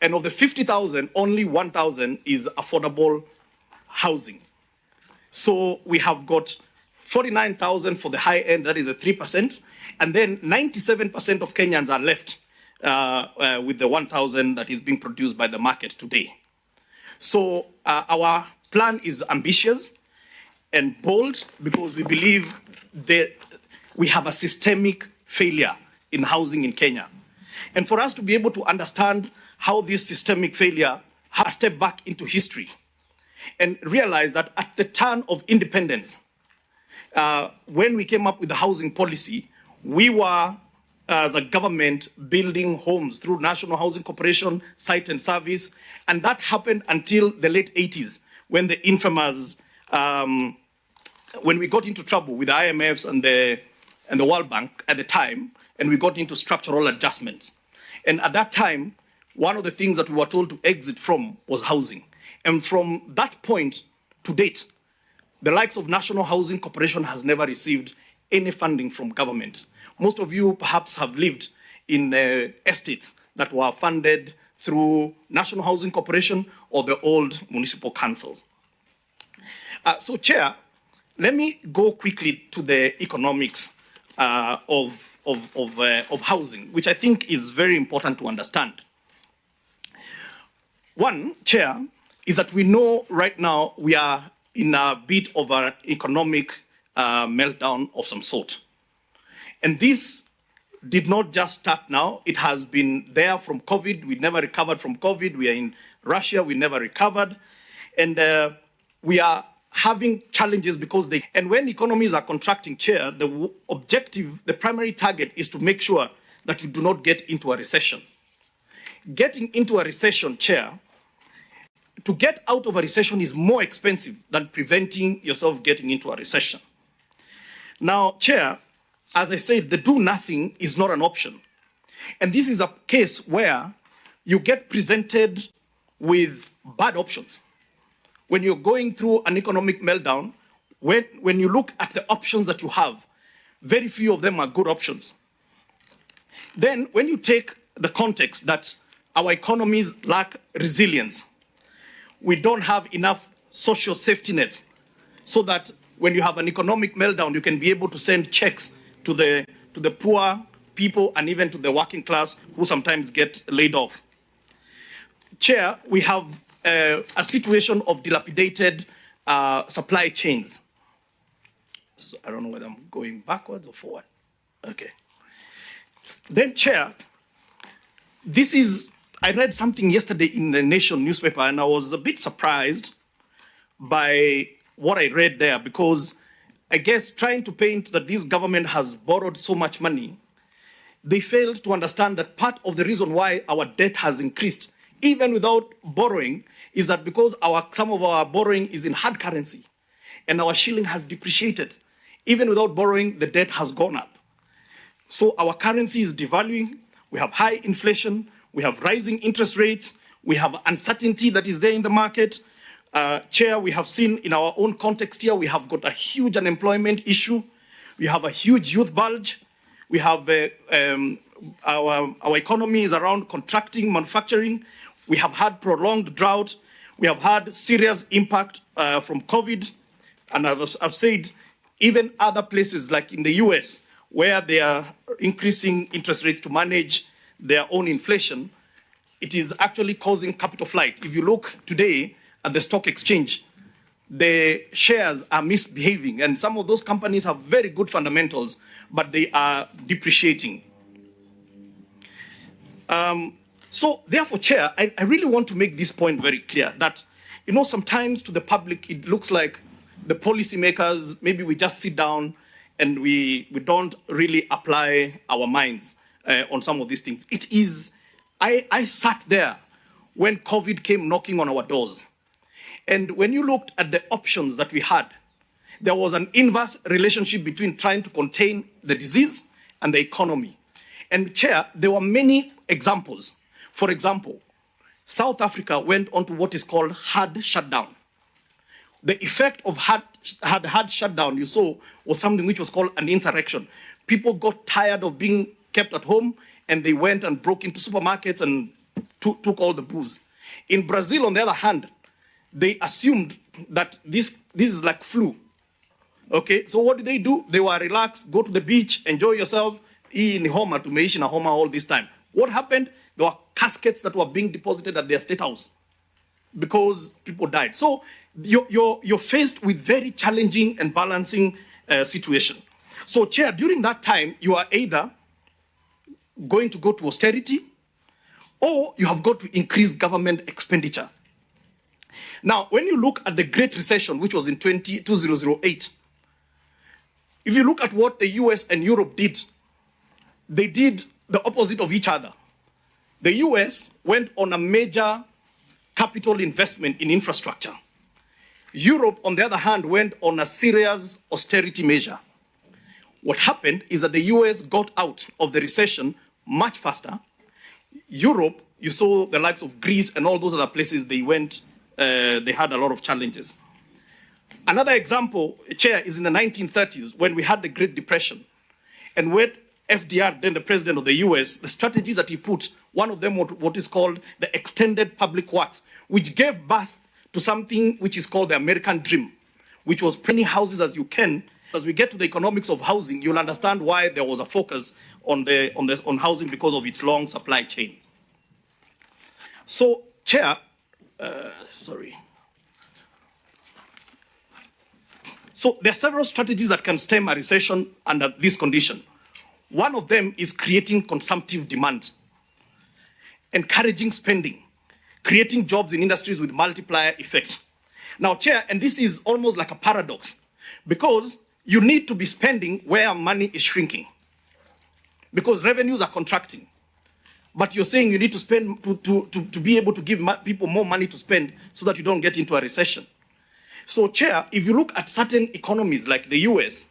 And of the 50,000, only 1,000 is affordable housing. So we have got 49,000 for the high end, that is a 3%. And then 97% of Kenyans are left with the 1,000 that is being produced by the market today. So our plan is ambitious and bold because we believe that we have a systemic failure in housing in Kenya. And for us to be able to understand how this systemic failure has stepped back into history and realize that at the turn of independence, when we came up with the housing policy, we were, as a government, building homes through National Housing Corporation, site and service, and that happened until the late 80s, when the infamous, when we got into trouble with the IMFs and the World Bank at the time, and we got into structural adjustments. And at that time, one of the things that we were told to exit from was housing. And from that point to date, the likes of National Housing Corporation has never received any funding from government. Most of you perhaps have lived in estates that were funded through National Housing Corporation or the old municipal councils. So, Chair, let me go quickly to the economics of housing, which I think is very important to understand. One, Chair, is that we know right now we are in a bit of an economic meltdown of some sort. And this did not just start now. It has been there from COVID. We never recovered from COVID. We are in Russia. We never recovered. And we are having challenges because and when economies are contracting, Chair, the objective, the primary target is to make sure that you do not get into a recession. Getting into a recession, Chair, to get out of a recession is more expensive than preventing yourself getting into a recession. Now, Chair, as I said, the do nothing is not an option. And this is a case where you get presented with bad options. When you're going through an economic meltdown, when you look at the options that you have, very few of them are good options. Then when you take the context that our economies lack resilience, we don't have enough social safety nets so that when you have an economic meltdown, you can be able to send checks to the poor people and even to the working class who sometimes get laid off. Chair, we have a situation of dilapidated supply chains. So I don't know whether I'm going backwards or forward. Okay. Then, Chair, I read something yesterday in the Nation newspaper, and I was a bit surprised by what I read there, because I guess trying to paint that this government has borrowed so much money, they failed to understand that part of the reason why our debt has increased, even without borrowing, is that because some of our borrowing is in hard currency, and our shilling has depreciated. Even without borrowing, the debt has gone up. So our currency is devaluing, we have high inflation, we have rising interest rates, we have uncertainty that is there in the market. Chair, we have seen in our own context here, we have got a huge unemployment issue. We have a huge youth bulge. We have our economy is around contracting, manufacturing. We have had prolonged drought. We have had serious impact from COVID. And I've said, even other places like in the US, where they are increasing interest rates to manage their own inflation, it is actually causing capital flight. If you look today at the stock exchange, the shares are misbehaving, and some of those companies have very good fundamentals, but they are depreciating. So therefore, Chair, I really want to make this point very clear that, sometimes to the public, it looks like the policymakers, maybe we just sit down and we don't really apply our minds on some of these things. It is, I sat there when COVID came knocking on our doors. And when you looked at the options that we had, there was an inverse relationship between trying to contain the disease and the economy. And Chair, there were many examples. For example, South Africa went on to what is called hard shutdown. The effect of hard shutdown, you saw, was something which was called an insurrection. People got tired of being kept at home, and they went and broke into supermarkets and took all the booze. In Brazil, on the other hand, they assumed that this is like flu. Okay, so what did they do? They were relaxed, go to the beach, enjoy yourself, in Homa, to Meishi na Homa all this time. What happened? There were caskets that were being deposited at their state house because people died. So you're faced with very challenging and balancing situation. So, Chair, during that time, you are either going to go to austerity or you have got to increase government expenditure. Now, when you look at the Great Recession, which was in 2008, if you look at what the US and Europe did, they did the opposite of each other. The US went on a major capital investment in infrastructure. Europe, on the other hand, went on a serious austerity measure. What happened is that the US got out of the recession much faster. Europe, you saw the likes of Greece and all those other places, they had a lot of challenges. Another example, Chair, is in the 1930s when we had the Great Depression. And when FDR, then the president of the US, the strategies that he put, one of them what is called the extended public works, which gave birth to something which is called the American Dream, which was many houses as you can. As we get to the economics of housing, you'll understand why there was a focus on housing because of its long supply chain. So, Chair, So there are several strategies that can stem a recession under this condition. One of them is creating consumptive demand, encouraging spending, creating jobs in industries with multiplier effect. Now, Chair, and this is almost like a paradox, because you need to be spending where money is shrinking, because revenues are contracting. But you're saying you need to spend to be able to give people more money to spend so that you don't get into a recession. So, Chair, if you look at certain economies like the US,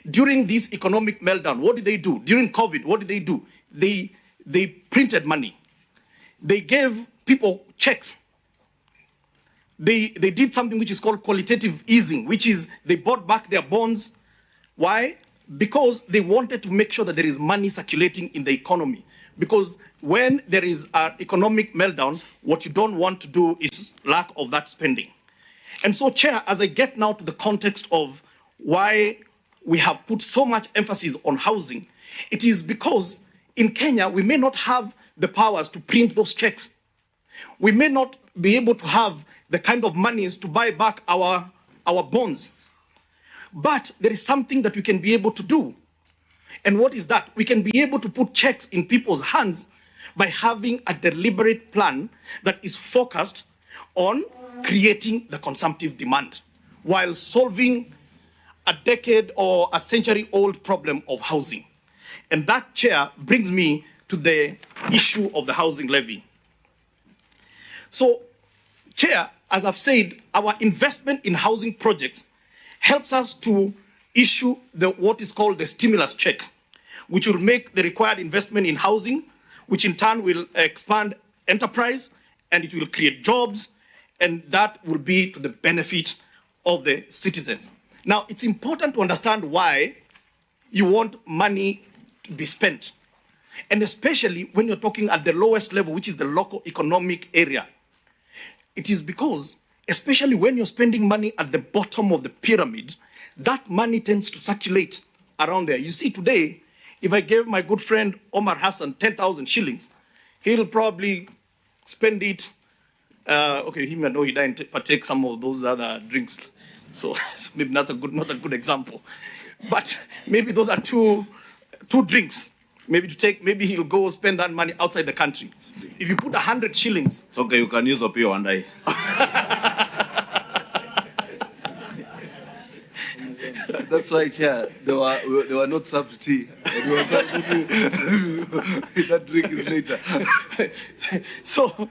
during this economic meltdown, what did they do? During COVID, what did they do? They printed money. They gave people checks. They did something which is called qualitative easing, which is they bought back their bonds. Why? Because they wanted to make sure that there is money circulating in the economy. Because when there is an economic meltdown, what you don't want to do is lack of that spending. And so, Chair, as I get now to the context of why we have put so much emphasis on housing, it is because in Kenya, we may not have the powers to print those checks. We may not be able to have the kind of monies to buy back our bonds. But there is something that we can be able to do. And what is that? We can be able to put checks in people's hands by having a deliberate plan that is focused on creating the consumptive demand while solving a decade or a century-old problem of housing. And that, Chair, brings me to the issue of the housing levy. So, Chair, as I've said, our investment in housing projects helps us to issue what is called the stimulus check, which will make the required investment in housing, which in turn will expand enterprise, and it will create jobs, and that will be to the benefit of the citizens. Now, it's important to understand why you want money to be spent, and especially when you're talking at the lowest level, which is the local economic area. It is because, especially when you're spending money at the bottom of the pyramid, that money tends to circulate around there. You see, today, if I gave my good friend Omar Hassan 10,000 shillings, he'll probably spend it. Okay, he may know he didn't partake some of those other drinks, so maybe not a good example. But maybe those are two drinks. Maybe he'll go spend that money outside the country. If you put 100 shillings, it's okay. You can use Opio and I. That's why, Chair, they were not served to tea. And we were served to tea. That drink is later. So,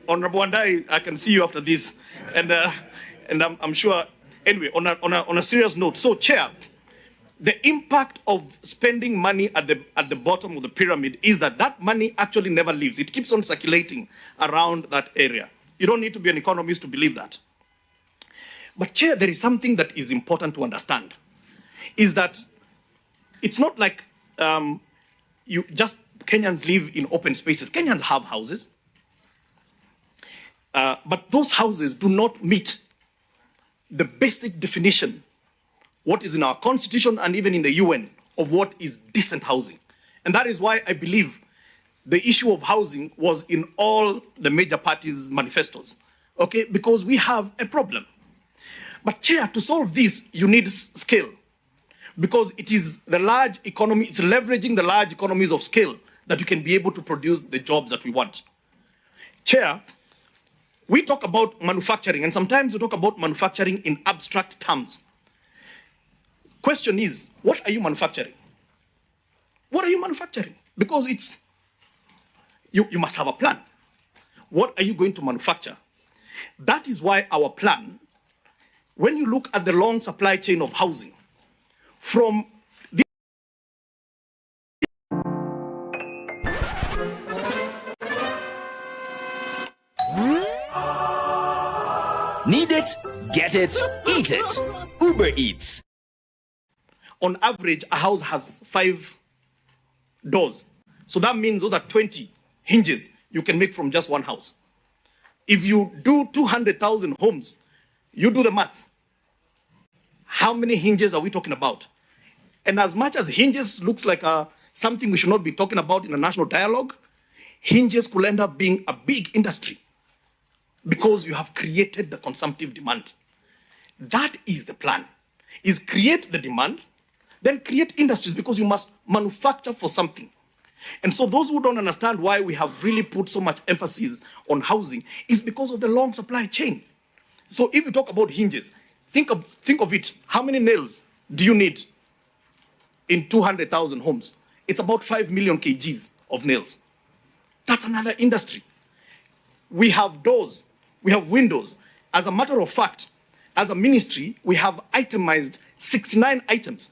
Honorable Wandai, I can see you after this, and I'm sure. Anyway, on a serious note, so Chair, the impact of spending money at the bottom of the pyramid is that money actually never leaves. It keeps on circulating around that area. You don't need to be an economist to believe that. But, Chair, there is something that is important to understand, is that it's not like Kenyans live in open spaces. Kenyans have houses, but those houses do not meet the basic definition, what is in our constitution and even in the UN, of what is decent housing. And that is why I believe the issue of housing was in all the major parties' manifestos, okay? Because we have a problem. But, Chair, to solve this, you need scale, because it is the large economy, it's leveraging the large economies of scale that you can be able to produce the jobs that we want. Chair, we talk about manufacturing, and sometimes we talk about manufacturing in abstract terms. Question is, what are you manufacturing? What are you manufacturing? Because you must have a plan. What are you going to manufacture? That is why our plan, when you look at the long supply chain of housing, from Need it? Get it, eat it. Uber Eats. On average, a house has 5 doors. So that means those are 20 hinges you can make from just one house. If you do 200,000 homes, you do the math. How many hinges are we talking about? And as much as hinges looks like something we should not be talking about in a national dialogue, hinges could end up being a big industry because you have created the consumptive demand. That is the plan, is create the demand, then create industries, because you must manufacture for something. And so those who don't understand why we have really put so much emphasis on housing is because of the long supply chain. So if you talk about hinges, think of it. How many nails do you need in 200,000 homes? It's about 5 million kgs of nails. That's another industry. We have doors, we have windows. As a matter of fact, as a ministry, we have itemized 69 items.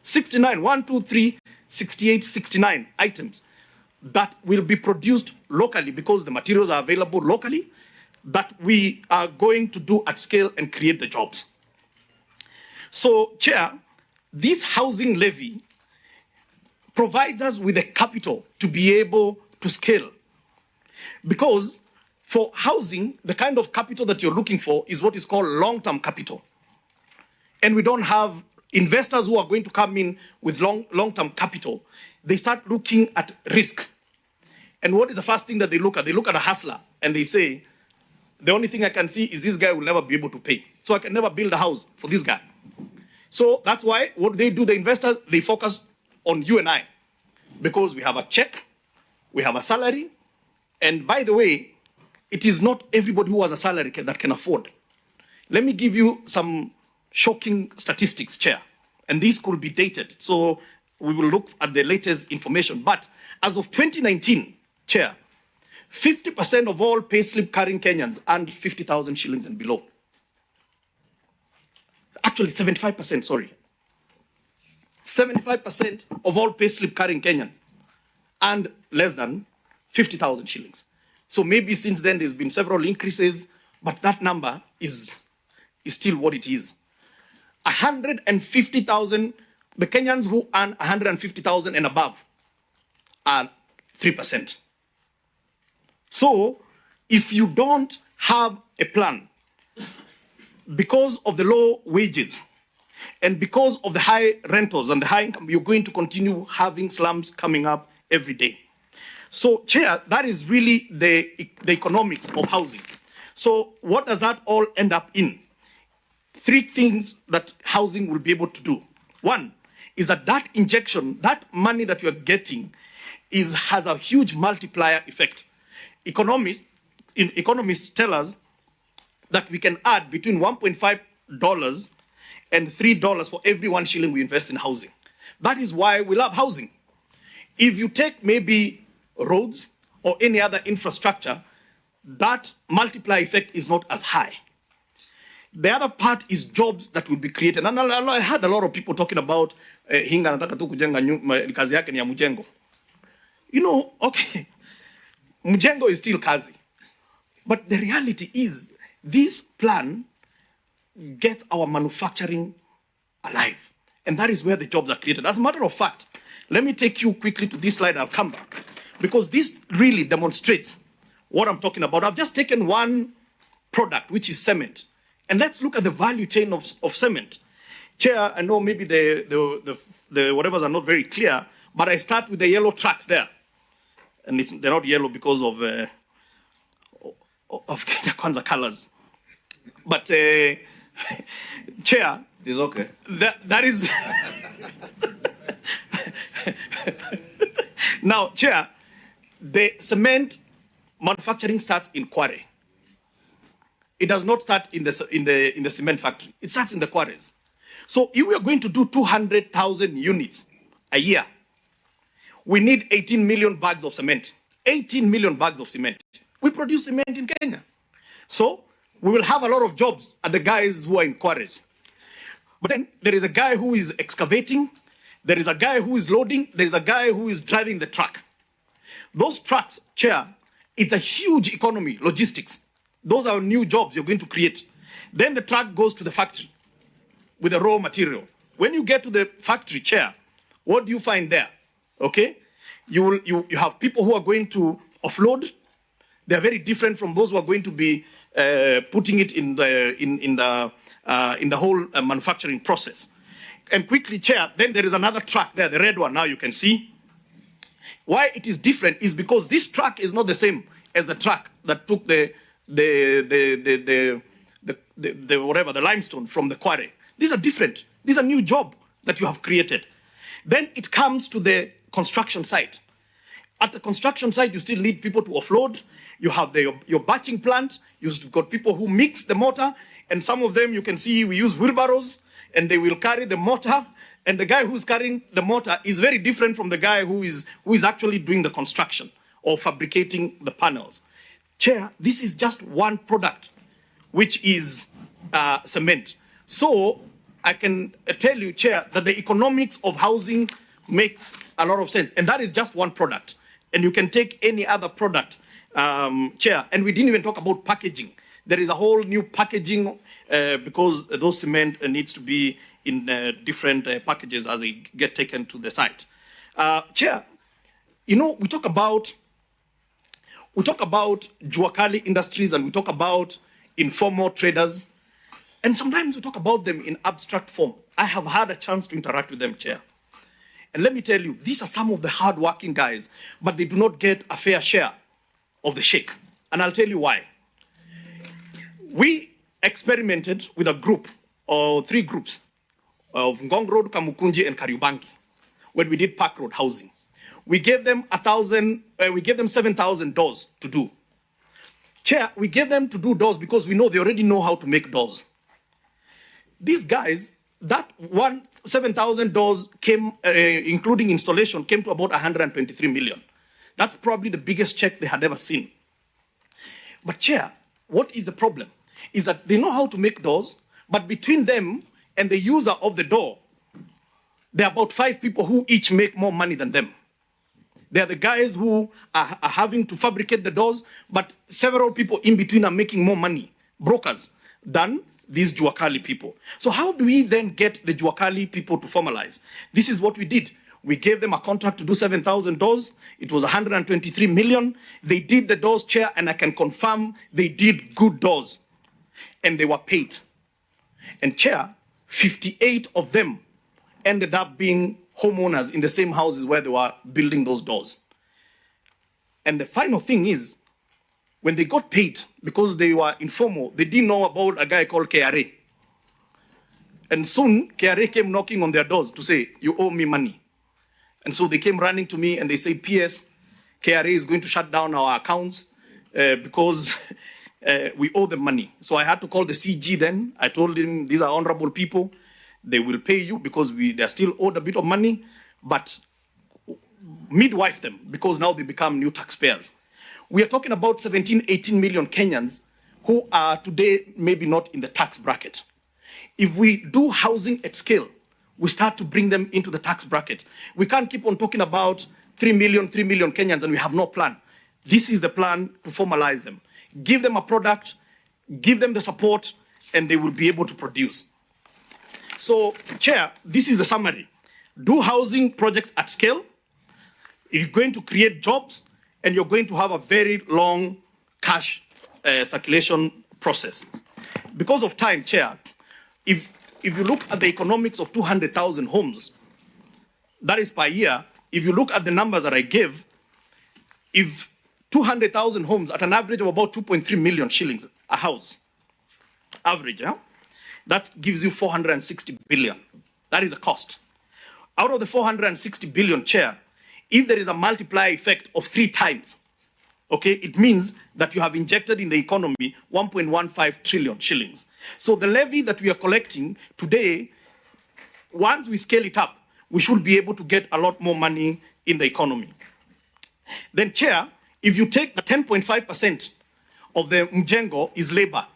69, 1, 2, 3, 68, 69 items that will be produced locally because the materials are available locally, that we are going to do at scale and create the jobs. So, Chair, this housing levy provides us with the capital to be able to scale. Because for housing, the kind of capital that you're looking for is what is called long-term capital. And we don't have investors who are going to come in with long-term capital. They start looking at risk. And what is the first thing that they look at? They look at a hustler and they say, the only thing I can see is this guy will never be able to pay. So I can never build a house for this guy. So that's why what they do, the investors, they focus on you and I. Because we have a check, we have a salary, and by the way, it is not everybody who has a salary that can afford. Let me give you some shocking statistics, Chair, and these could be dated, so we will look at the latest information. But as of 2019, Chair, 50% of all payslip carrying Kenyans earned 50,000 shillings and below. Actually, 75%, sorry. 75% of all payslip carrying Kenyans earned less than 50,000 shillings. So maybe since then there's been several increases, but that number is still what it is. 150,000, the Kenyans who earn 150,000 and above are 3%. So if you don't have a plan, because of the low wages and because of the high rentals and the high income, you're going to continue having slums coming up every day. So, Chair, that is really the economics of housing. So what does that all end up in? 3 things that housing will be able to do. One is that injection, that money that you're getting has a huge multiplier effect. Economists tell us that we can add between $1.5 and $3 for every 1 shilling we invest in housing. That is why we love housing. If you take maybe roads or any other infrastructure, that multiplier effect is not as high. The other part is jobs that will be created. And I heard a lot of people talking about Hinga nataka tu kujenga kazi yake ni ya Mujengo. You know, okay, Mujengo is still kazi. But the reality is, this plan gets our manufacturing alive. And that is where the jobs are created. As a matter of fact, let me take you quickly to this slide, I'll come back. Because this really demonstrates what I'm talking about. I've just taken one product, which is cement. And let's look at the value chain of cement. Chair, I know maybe the whatevers are not very clear, but I start with the yellow tracks there. And they're not yellow because of Kwanza colors. But Chair, it's okay. That is now, Chair, the cement manufacturing starts in quarry. It does not start in the cement factory. It starts in the quarries. So if we are going to do 200,000 units a year, we need 18 million bags of cement. 18 million bags of cement. We produce cement in Kenya. So we will have a lot of jobs at the guys who are in quarries. But then there is a guy who is excavating, there is a guy who is loading, there is a guy who is driving the truck. Those trucks, Chair, it's a huge economy, logistics. Those are new jobs you're going to create. Then the truck goes to the factory with the raw material. When you get to the factory, Chair, what do you find there? Okay, you have people who are going to offload. They're very different from those who are going to be putting it in the whole manufacturing process. And quickly, Chair, then there is another truck there, the red one. Now you can see why it is different is because this truck is not the same as the truck that took the limestone from the quarry. These are different. These are new job that you have created. Then it comes to the construction site. At the construction site, you still need people to offload. You have your batching plant. You've got people who mix the mortar, and some of them you can see we use wheelbarrows, and they will carry the mortar. And the guy who's carrying the mortar is very different from the guy who is actually doing the construction or fabricating the panels. Chair, this is just one product, which is cement. So I can tell you, Chair, that the economics of housing makes a lot of sense. And that is just one product. And you can take any other product, Chair. And we didn't even talk about packaging. There is a whole new packaging because those cement needs to be in different packages as they get taken to the site. Chair, you know, we talk about Juakali industries and we talk about informal traders, and sometimes we talk about them in abstract form. I have had a chance to interact with them, Chair. And let me tell you, these are some of the hard-working guys, but they do not get a fair share of the shake. And I'll tell you why. We experimented with a group, or 3 groups, of Ngong Road, Kamukunji, and Kariobangi, when we did Park Road housing. We gave them 7,000 doors to do. Chair, we gave them to do doors because we know they already know how to make doors. These guys, that 7,000 doors came, including installation, came to about 123 million. That's probably the biggest check they had ever seen. But Chair, what is the problem? Is that they know how to make doors, but between them and the user of the door, there are about 5 people who each make more money than them. They are the guys who are having to fabricate the doors, but several people in between are making more money, brokers, than these Juakali people. So how do we then get the Juakali people to formalize? This is what we did. We gave them a contract to do 7,000 doors. It was 123 million. They did the doors, Chair, and I can confirm they did good doors. And they were paid. And Chair, 58 of them ended up being homeowners in the same houses where they were building those doors. And the final thing is, when they got paid, because they were informal, they didn't know about a guy called KRA. And soon, KRA came knocking on their doors to say, you owe me money. And so they came running to me and they said, PS, KRA is going to shut down our accounts because we owe them money. So I had to call the CG then. I told him, these are honorable people. They will pay you because they're still owed a bit of money, but midwife them because now they become new taxpayers. We are talking about 17, 18 million Kenyans who are today maybe not in the tax bracket. If we do housing at scale, we start to bring them into the tax bracket. We can't keep on talking about 3 million Kenyans and we have no plan. This is the plan to formalize them. Give them a product, give them the support, and they will be able to produce. So, Chair, this is the summary. Do housing projects at scale. You're going to create jobs, and you're going to have a very long cash circulation process. Because of time, Chair, if you look at the economics of 200,000 homes, that is per year, if you look at the numbers that I gave, if 200,000 homes at an average of about 2.3 million shillings a house, average, yeah? That gives you 460 billion. That is a cost. Out of the 460 billion, Chair, if there is a multiplier effect of 3 times, okay, it means that you have injected in the economy 1.15 trillion shillings. So the levy that we are collecting today, once we scale it up, we should be able to get a lot more money in the economy. Then, Chair, if you take the 10.5% of the mjengo is labor,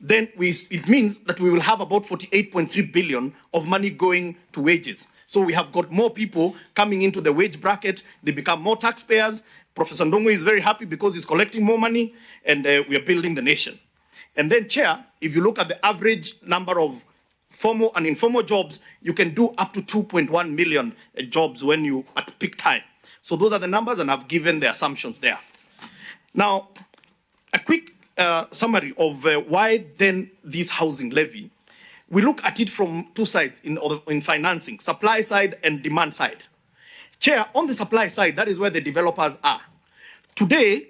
then it means that we will have about 48.3 billion of money going to wages. So we have got more people coming into the wage bracket. They become more taxpayers. Professor Ndongo is very happy because he's collecting more money, and we are building the nation. And then, Chair, if you look at the average number of formal and informal jobs, you can do up to 2.1 million jobs when you at peak time. So those are the numbers, and I've given the assumptions there. Now, a quick summary of why then this housing levy. We look at it from two sides in financing, supply side and demand side. Chair, on the supply side, that is where the developers are. Today,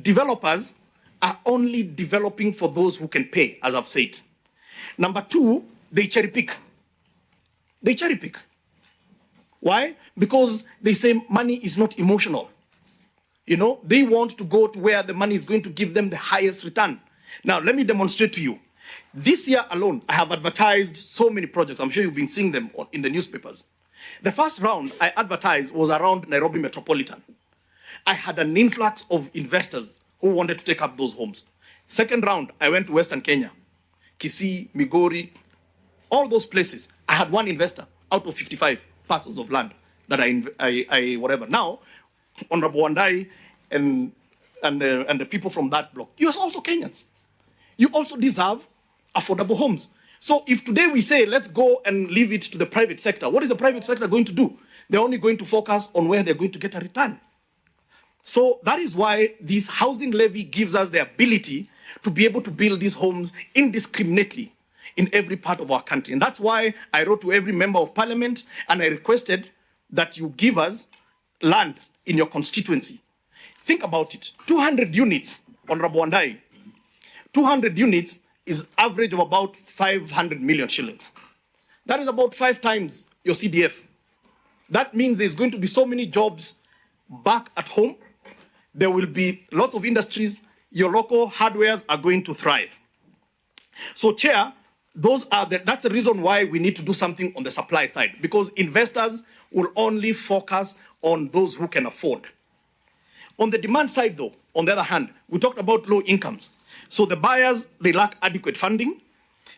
developers are only developing for those who can pay, as I've said. Number two, they cherry pick. They cherry pick. Why? Because they say money is not emotional. You know, they want to go to where the money is going to give them the highest return. Now, let me demonstrate to you. This year alone, I have advertised so many projects. I'm sure you've been seeing them in the newspapers. The first round I advertised was around Nairobi Metropolitan. I had an influx of investors who wanted to take up those homes. Second round, I went to Western Kenya, Kisii, Migori, all those places. I had one investor out of 55 parcels of land that I whatever. Now, Honorable Wandai and the people from that block, you are also Kenyans. You also deserve affordable homes. So if today we say, let's go and leave it to the private sector, what is the private sector going to do? They're only going to focus on where they're going to get a return. So that is why this housing levy gives us the ability to be able to build these homes indiscriminately in every part of our country. And that's why I wrote to every member of parliament and I requested that you give us land in your constituency. Think about it. 200 units, Honorable Wandai, 200 units is average of about 500 million shillings. That is about 5 times your CDF. That means there's going to be so many jobs back at home. There will be lots of industries. Your local hardwares are going to thrive. So, Chair, that's the reason why we need to do something on the supply side, because investors will only focus on those who can afford. On the demand side, though, on the other hand, we talked about low incomes. So the buyers, they lack adequate funding.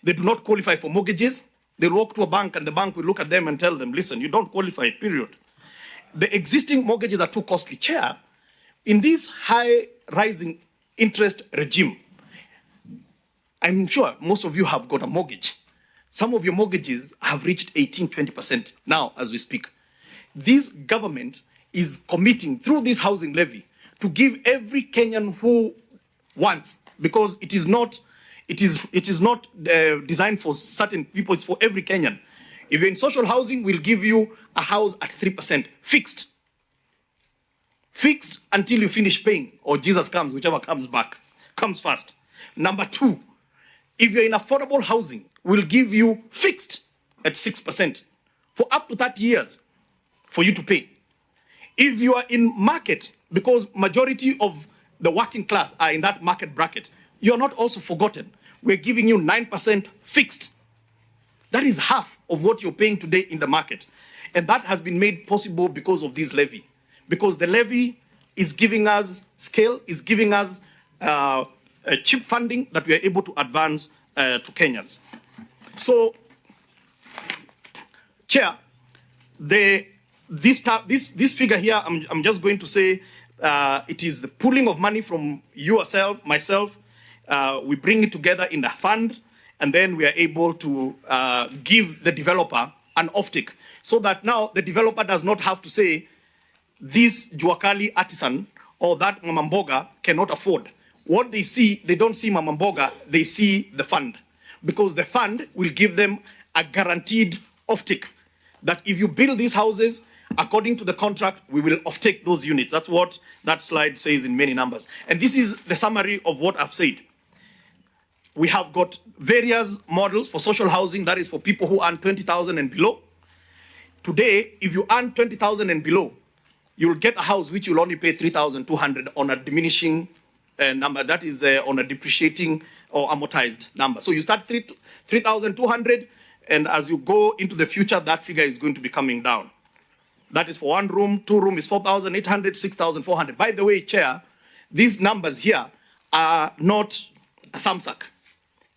They do not qualify for mortgages. They'll walk to a bank and the bank will look at them and tell them, listen, you don't qualify, period. The existing mortgages are too costly. Chair, in this high rising interest regime, I'm sure most of you have got a mortgage. Some of your mortgages have reached 18-20% now as we speak. This government is committing through this housing levy to give every Kenyan who wants, because it is not designed for certain people, it's for every Kenyan. If you're in social housing, we'll give you a house at 3%, fixed. Fixed until you finish paying, or Jesus comes, whichever comes first. Number two, if you're in affordable housing, we'll give you fixed at 6% for up to 30 years for you to pay. If you are in market, because majority of the working class are in that market bracket, you're not also forgotten. We're giving you 9% fixed. That is half of what you're paying today in the market. And that has been made possible because of this levy. Because the levy is giving us scale, is giving us cheap funding that we are able to advance to Kenyans. So, Chair, this figure here, I'm just going to say it is the pooling of money from yourself, myself. We bring it together in the fund, and then we are able to give the developer an offtake, so that now the developer does not have to say, this Juakali artisan or that Mamamboga cannot afford. What they see, they don't see Mamamboga, they see the fund. Because the fund will give them a guaranteed offtake. That if you build these houses, according to the contract, we will offtake those units. That's what that slide says in many numbers. And this is the summary of what I've said. We have got various models for social housing, that is for people who earn 20,000 and below. Today, if you earn 20,000 and below, you'll get a house which you'll only pay 3,200 on a diminishing number. That is on a depreciating or amortized number. So you start 3,200, and as you go into the future, that figure is going to be coming down. That is for 1 room, 2 room is 4,800, 6,400. By the way, Chair, these numbers here are not a thumbsuck.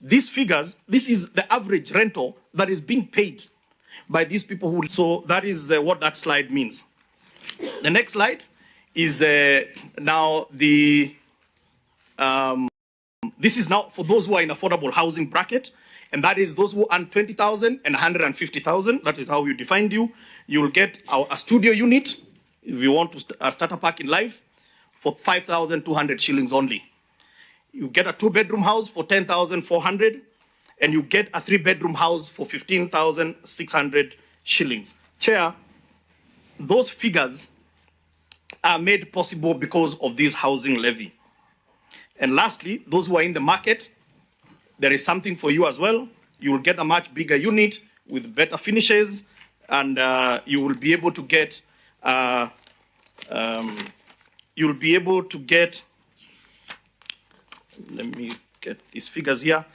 These figures, this is the average rental that is being paid by these people who. So that is what that slide means. The next slide is now the This is now for those who are in affordable housing bracket, and that is those who earn 20,000 and 150,000. That is how we defined you. You will get a studio unit if you want to start a park in life for 5,200 shillings only. You get a 2-bedroom house for 10,400, and you get a 3-bedroom house for 15,600 shillings. Chair, those figures are made possible because of this housing levy. And lastly, those who are in the market, there is something for you as well. You will get a much bigger unit with better finishes, and you will be able to get, let me get these figures here,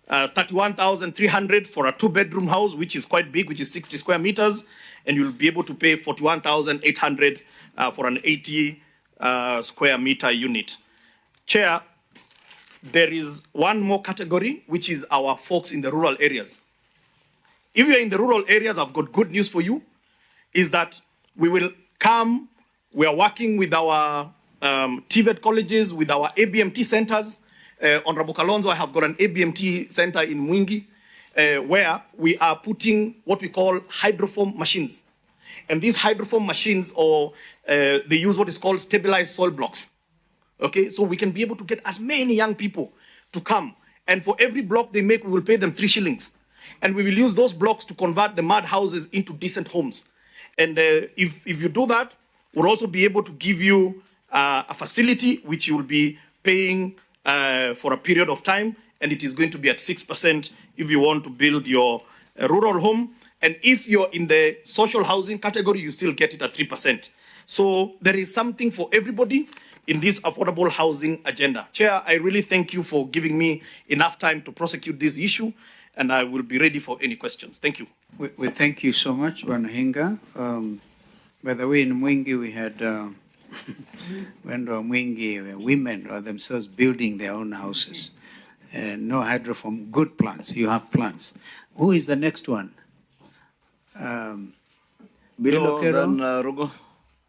31,300 for a 2-bedroom house, which is quite big, which is 60 square meters, and you'll be able to pay 41,800 for an 80 square meter unit. Chair, there is one more category, which is our folks in the rural areas. If you're in the rural areas, I've got good news for you, is that we will come, we are working with our TVET colleges, with our ABMT centers. Honorable Kalonzo, I have got an ABMT center in Mwingi, where we are putting what we call hydroform machines. And these hydroform machines, they use what is called stabilized soil blocks. Okay, so we can be able to get as many young people to come. And for every block they make, we will pay them 3 shillings. And we will use those blocks to convert the mud houses into decent homes. And if you do that, we'll also be able to give you a facility which you will be paying for a period of time, and it is going to be at 6% if you want to build your rural home. And if you're in the social housing category, you still get it at 3%. So there is something for everybody in this affordable housing agenda. Chair, I really thank you for giving me enough time to prosecute this issue, and I will be ready for any questions. Thank you. We thank you so much, Wanahinga. By the way, in Mwingi, we had women are themselves building their own houses. No hydroform, good plants. You have plants. Who is the next one? Below, then Rogo.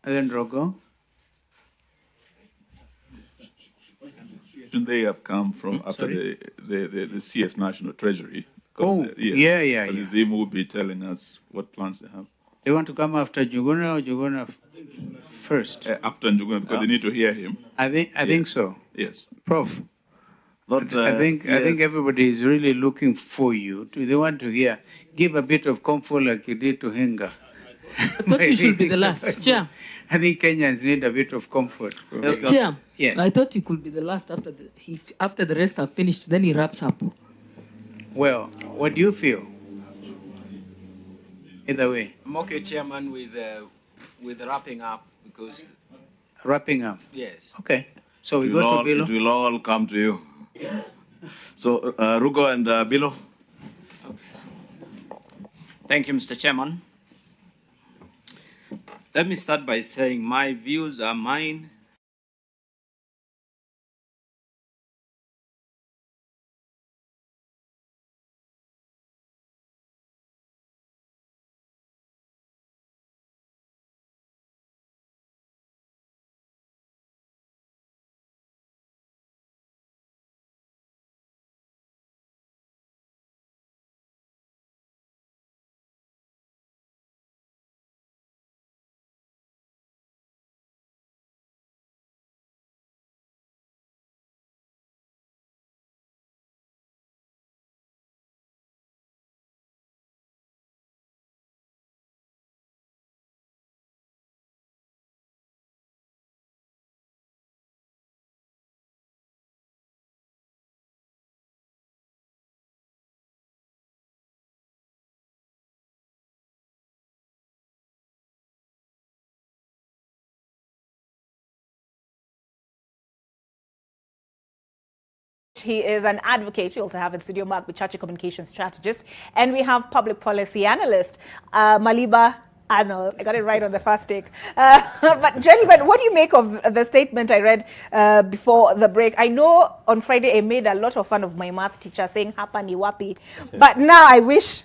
And then Rogo. They have come from after the CS National Treasury. Oh, yeah. Azimio will be telling us what plans they have. They want to come after Juguna or Juguna first? After Juguna, because they need to hear him. I think so. Yes. Prof. But, I think everybody is really looking for you. They want to hear. Give a bit of comfort like you did to Hinga. I thought you should be the last. Chair. I think Kenyans need a bit of comfort. Yes, Chair. Yes. I thought you could be the last after the rest have finished. Then he wraps up. Well, what do you feel? Either way. I'm okay, Chairman, with wrapping up because. Wrapping up. Yes. Okay. So we go to Bilo. It will all come to you. So Rugo and Bilo. Thank you, Mr. Chairman. Let me start by saying my views are mine. He is an advocate. We also have in studio Mark Bichachi, communication strategist, and we have public policy analyst Maliba Arnold. I got it right on the first take. But gentlemen, what do you make of the statement I read before the break? I know on Friday I made a lot of fun of my math teacher saying hapa ni wapi, but now I wish